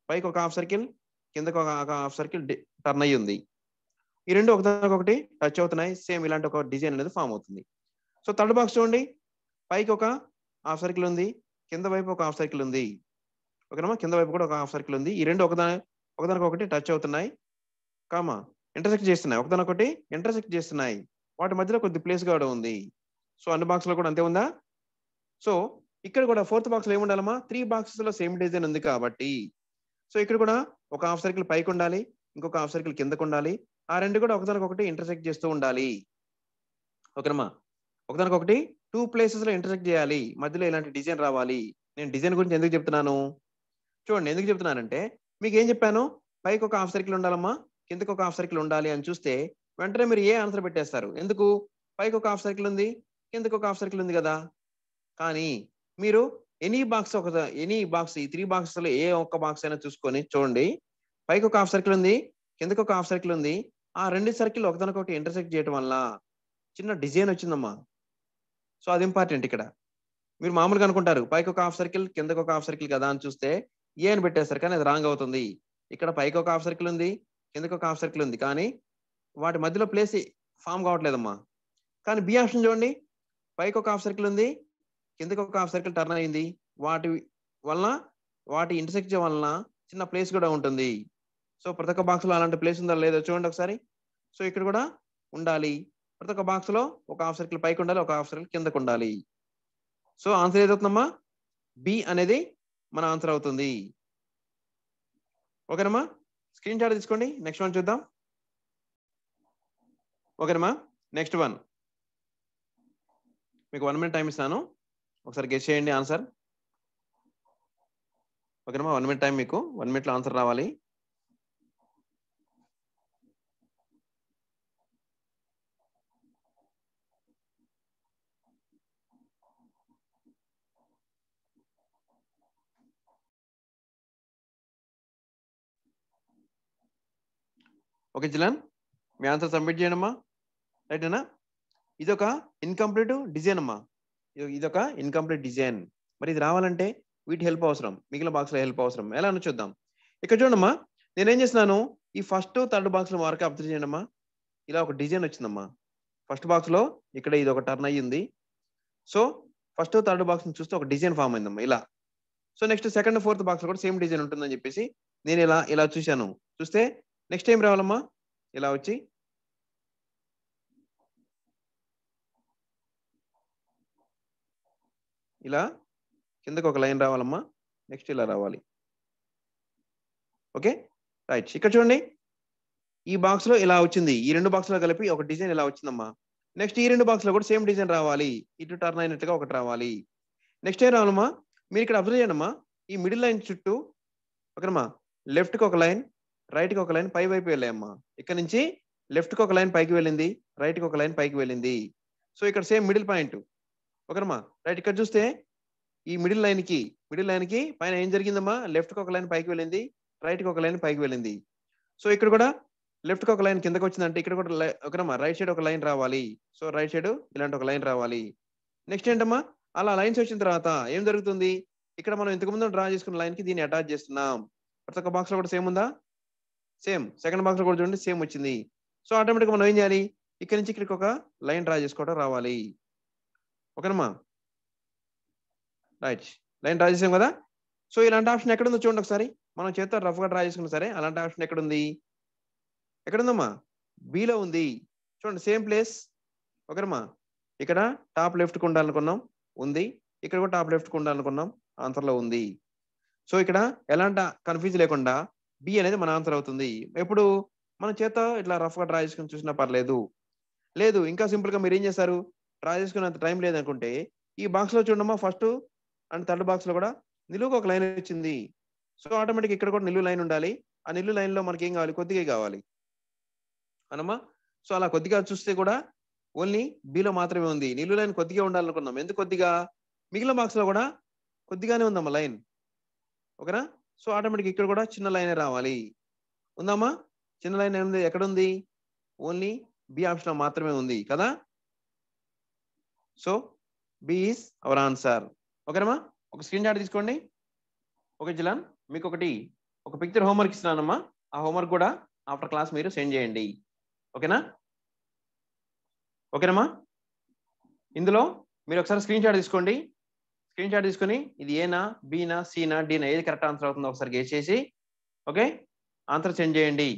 పైకి ఒక హాఫ్ సర్కిల్ కిందకి ఒక హాఫ్ సర్కిల్ టర్న్ అయ్యి ఉంది. ఈ రెండు ఒకదానికొకటి టచ్ అవుతున్నాయి, సేమ్ ఇలాంటి ఒక డిజైన్ అనేది ఫామ్ అవుతుంది. సో థర్డ్ బాక్స్ చూడండి, పైకి ఒక హాఫ్ సర్కిల్ ఉంది, కింద వైపు ఒక హాఫ్ సర్కిల్ ఉంది. ఓకేనమ్మా, కింద వైపు కూడా ఒక హాఫ్ సర్కిల్ ఉంది. ఈ రెండు ఒకదానికొకటి టచ్ అవుతున్నాయి, కామా ఇంటర్సెక్ట్ చేస్తున్నాయి, ఒకదానికొకటి ఇంటర్సెక్ట్ చేస్తున్నాయి, వాటి మధ్యలో కొద్ది ప్లేస్ కూడా ఉంది. సో అన్ని బాక్స్ లో కూడా అంతే ఉందా. సో ఇక్కడ కూడా ఫోర్త్ బాక్స్ లో ఏముండాలమ్మా, 3 బాక్సెస్ లో సేమ్ డిజైన్ ఉంది కాబట్టి, సో ఇక్కడ కూడా ఒక హాఫ్ సర్కిల్ పైకి ఉండాలి, ఇంకొక హాఫ్ సర్కిల్ కిందకు ఉండాలి, ఆ రెండు కూడా ఒకదానికొకటి ఇంటర్సెక్ట్ చేస్తూ ఉండాలి. ఓకేనమ్మా, ఒకదానికొకటి 2 ప్లేసెస్ లో ఇంటర్సెక్ట్ చేయాలి, మధ్యలో ఇలాంటి డిజైన్ రావాలి. నేను డిజైన్ గురించి ఎందుకు చెప్తున్నాను చూడండి, ఎందుకు చెప్తున్నానంటే మీకు ఏం చెప్పాను, పైకి ఒక హాఫ్ సర్కిల్ ఉండాలమ్మా, కిందకి ఒక హాఫ్ సర్కిల్ ఉండాలి అని చూస్తే వెంటనే మీరు ఏ ఆన్సర్ పెట్టేస్తారు, ఎందుకు, పైకి ఒక హాఫ్ సర్కిల్ ఉంది, కిందకి ఒక హాఫ్ సర్కిల్ ఉంది కదా. కానీ మీరు ఎనీ బాక్స్ ఈ 3 బాక్సెస్ లో ఏ ఒక్క బాక్స్ అయినా చూసుకొని చూడండి, పైకి ఒక హాఫ్ సర్కిల్ ఉంది, కిందకి ఒక హాఫ్ సర్కిల్ ఉంది, ఆ రెండు సర్కిల్ ఒకదానికొకటి ఇంటర్సెక్ట్ చేయడం వల్ల చిన్న డిజైన్ వచ్చిందమ్మా. సో అది ఇంపార్టెంట్ ఇక్కడ. మీరు మామూలుగా అనుకుంటారు పైకి ఒక హాఫ్ సర్కిల్ కిందకి ఒక హాఫ్ సర్కిల్ కదా అని చూస్తే ఏ అని పెట్టేస్తారు, కానీ అది రాంగ్ అవుతుంది. ఇక్కడ పైకి ఒక హాఫ్ సర్కిల్ ఉంది, కిందకి ఒక హాఫ్ సర్కిల్ ఉంది, కానీ వాటి మధ్యలో ప్లేస్ ఫామ్ కావట్లేదమ్మా. కానీ బి ఆప్షన్ చూడండి, పైకి ఒక హాఫ్ సర్కిల్ ఉంది, కిందకి ఒక హాఫ్ సర్కిల్ టర్న్ అయింది, వాటి వలన వాటి ఇంటర్సెక్షన్ వలన చిన్న ప్లేస్ కూడా ఉంటుంది. సో ప్రతి ఒక్క బాక్స్ లో అలాంటి ప్లేస్ ఉందా లేదో చూడండి ఒకసారి. సో ఇక్కడ కూడా ఉండాలి. ప్రతి ఒక్క బాక్స్ లో ఒక హాఫ్ సర్కిల్ పైకి ఉండాలి, ఒక హాఫ్ సర్కిల్ కిందకు ఉండాలి. సో ఆన్సర్ ఏదవుతుందమ్మా, బి అనేది మన ఆన్సర్ అవుతుంది. ఓకేనమ్మా, స్క్రీన్ షాట్ తీసుకోండి. నెక్స్ట్ వన్ చూద్దాం. ఓకేనమ్మా, నెక్స్ట్ వన్ మీకు 1 minute టైం ఇస్తాను, ఒకసారి గెస్ చేయండి ఆన్సర్. ఓకేనమ్మా, 1 minute టైం మీకు, 1 minute లో ఆన్సర్ రావాలి. ఓకే జిలాన్, మీ ఆన్సర్ సబ్మిట్ చేయండి అమ్మా. రైటేనా? ఇదొక ఇన్కంప్లీట్ డిజైన్ అమ్మా, ఇదొక ఇన్కంప్లీట్ డిజైన్. మరి ఇది రావాలంటే వీటి హెల్ప్ అవసరం, మిగిలిన బాక్స్ లో హెల్ప్ అవసరం. ఎలా అని చూద్దాం. ఇక్కడ చూడమ్మా, నేనేం చేస్తున్నాను, ఈ ఫస్ట్ థర్డ్ బాక్స్ లో వరకు అబ్జర్వ్ చేయండి అమ్మా. ఇలా ఒక డిజైన్ వచ్చిందమ్మా. ఫస్ట్ బాక్స్ లో ఇక్కడ ఇది ఒక టర్న్ అయ్యింది. సో ఫస్ట్ థర్డ్ బాక్స్ ని చూస్తే ఒక డిజైన్ ఫామ్ అయిందమ్మా ఇలా. So next second fourth box లో కూడా సేమ్ డిజైన్ ఉంటుందని చెప్పేసి నేను ఇలా ఇలా చూశాను. చూస్తే నెక్స్ట్ ఏం రావాలమ్మా, ఇలా వచ్చి ఇలా కిందకి ఒక లైన్ రావాలమ్మా. నెక్స్ట్ ఇలా రావాలి. Okay right. ఇక్కడ చూడండి, ఈ బాక్స్ లో ఇలా వచ్చింది, ఈ రెండు బాక్స్ లో కలిపి ఒక డిజైన్ ఇలా వచ్చిందమ్మా. నెక్స్ట్ ఈ రెండు బాక్స్ లో కూడా సేమ్ డిజైన్ రావాలి, ఇటు టర్న్ అయినట్టుగా ఒకటి రావాలి. నెక్స్ట్ ఏం రావాలమ్మా, మీరు ఇక్కడ అబ్జర్వ్ చేయండి అమ్మా. ఈ మిడిల్ లైన్ చుట్టూ ఓకేనమ్మా, లెఫ్ట్ కి ఒక లైన్, రైట్ కి ఒక లైన్ పై వైపు వెళ్ళాయమ్మా. ఇక్కడ నుంచి లెఫ్ట్ కి ఒక లైన్ పైకి వెళ్ళింది, రైట్ కి ఒక లైన్ పైకి వెళ్ళింది. సో ఇక్కడ సేమ్ మిడిల్ పాయింట్. ఓకేనమ్మా రైట్. ఇక్కడ చూస్తే ఈ మిడిల్ లైన్ కి పైన ఏం జరిగిందమ్మా, లెఫ్ట్ కి ఒక లైన్ పైకి వెళ్ళింది, రైట్ కి ఒక లైన్ పైకి వెళ్ళింది. సో ఇక్కడ కూడా లెఫ్ట్ కి ఒక లైన్ కిందకి వచ్చిందంటే ఇక్కడ కూడా ఓకేనమ్మా రైట్ సైడ్ ఒక లైన్ రావాలి. సో రైట్ సైడ్ ఇలాంటి ఒక లైన్ రావాలి. నెక్స్ట్ ఏంటమ్మా, అలా లైన్స్ వచ్చిన తర్వాత ఏం జరుగుతుంది, ఇక్కడ మనం ఇంతకు ముందు డ్రా చేసుకున్న లైన్ కి దీన్ని అటాచ్ చేస్తున్నాం. ప్రతి ఒక్క బాక్స్ లో కూడా సేమ్ ఉందా, సేమ్. సెకండ్ బాక్స్ లో కూడా చూడండి సేమ్ వచ్చింది. సో ఆటోమేటిక్ మనం ఏం చేయాలి, ఇక్కడ నుంచి ఇక్కడికి ఒక లైన్ డ్రా చేసుకోవడం రావాలి. ఓకేనమ్మా రైట్, లైన్ డ్రా చేసాం కదా. సో ఇలాంటి ఆప్షన్ ఎక్కడ ఉందో చూడండి ఒకసారి. మనం చేత్తో రఫ్ గా డ్రా చేసుకున్నా సరే అలాంటి ఆప్షన్ ఎక్కడ ఉంది, ఎక్కడుందమ్మా, బిలో ఉంది. చూడండి సేమ్ ప్లేస్. ఓకేనమ్మా, ఇక్కడ టాప్ లెఫ్ట్ కు ఉండాలనుకున్నాం, ఉంది. ఇక్కడ కూడా టాప్ లెఫ్ట్ కు ఉండాలనుకున్నాం, ఆన్సర్ లో ఉంది. సో ఇక్కడ ఎలాంటి కన్ఫ్యూజ్ లేకుండా బి అనేది మన ఆన్సర్ అవుతుంది. ఎప్పుడు మన చేత ఇట్లా రఫ్ గా డ్రా చేసుకుని చూసినా పర్లేదు. లేదు ఇంకా సింపుల్ గా మీరు ఏం చేస్తారు, డ్రా చేసుకునేంత టైం లేదనుకుంటే ఈ బాక్స్ లో చూడమ్మా, ఫస్ట్ అండ్ థర్డ్ బాక్స్ లో కూడా నిలువుగా ఒక లైన్ వచ్చింది. సో ఆటోమేటిక్ ఇక్కడ కూడా నిలువు లైన్ ఉండాలి. ఆ నిలువు లైన్ లో మనకి ఏం కావాలి, కొద్దిగా కావాలి అనమ్మా. సో అలా కొద్దిగా చూస్తే కూడా ఓన్లీ బిలో మాత్రమే ఉంది. నిలువు లైన్ కొద్దిగా ఉండాలనుకున్నాం, ఎందుకు కొద్దిగా, మిగిలిన బాక్స్ లో కూడా కొద్దిగానే ఉందమ్మా లైన్. ఓకేనా. సో ఆటోమేటిక్ ఇక్కడ కూడా చిన్న లైన్ రావాలి. ఉందమ్మా, చిన్న లైన్ ఏముంది, ఎక్కడ ఉంది, ఓన్లీ బి ఆప్షన్ లో మాత్రమే ఉంది కదా. So B is our answer. ఓకేనమ్మా, ఒక స్క్రీన్ షాట్ తీసుకోండి. ఓకే జిలాన్, మీకు ఒక పిక్చర్ హోంవర్క్ ఇస్తున్నానమ్మా. ఆ హోంవర్క్ కూడా ఆఫ్టర్ క్లాస్ మీరు సెండ్ చేయండి. ఓకేనా. ఓకేనమ్మా, ఇందులో మీరు ఒకసారి స్క్రీన్ షాట్ తీసుకోండి. స్క్రీన్ షాట్ తీసుకొని ఇది ఏనా, బీనా, సీనా, డీనా, ఏది కరెక్ట్ ఆన్సర్ అవుతుందో ఒకసారి గెస్ చేసి ఓకే ఆన్సర్ సెండ్ చేయండి.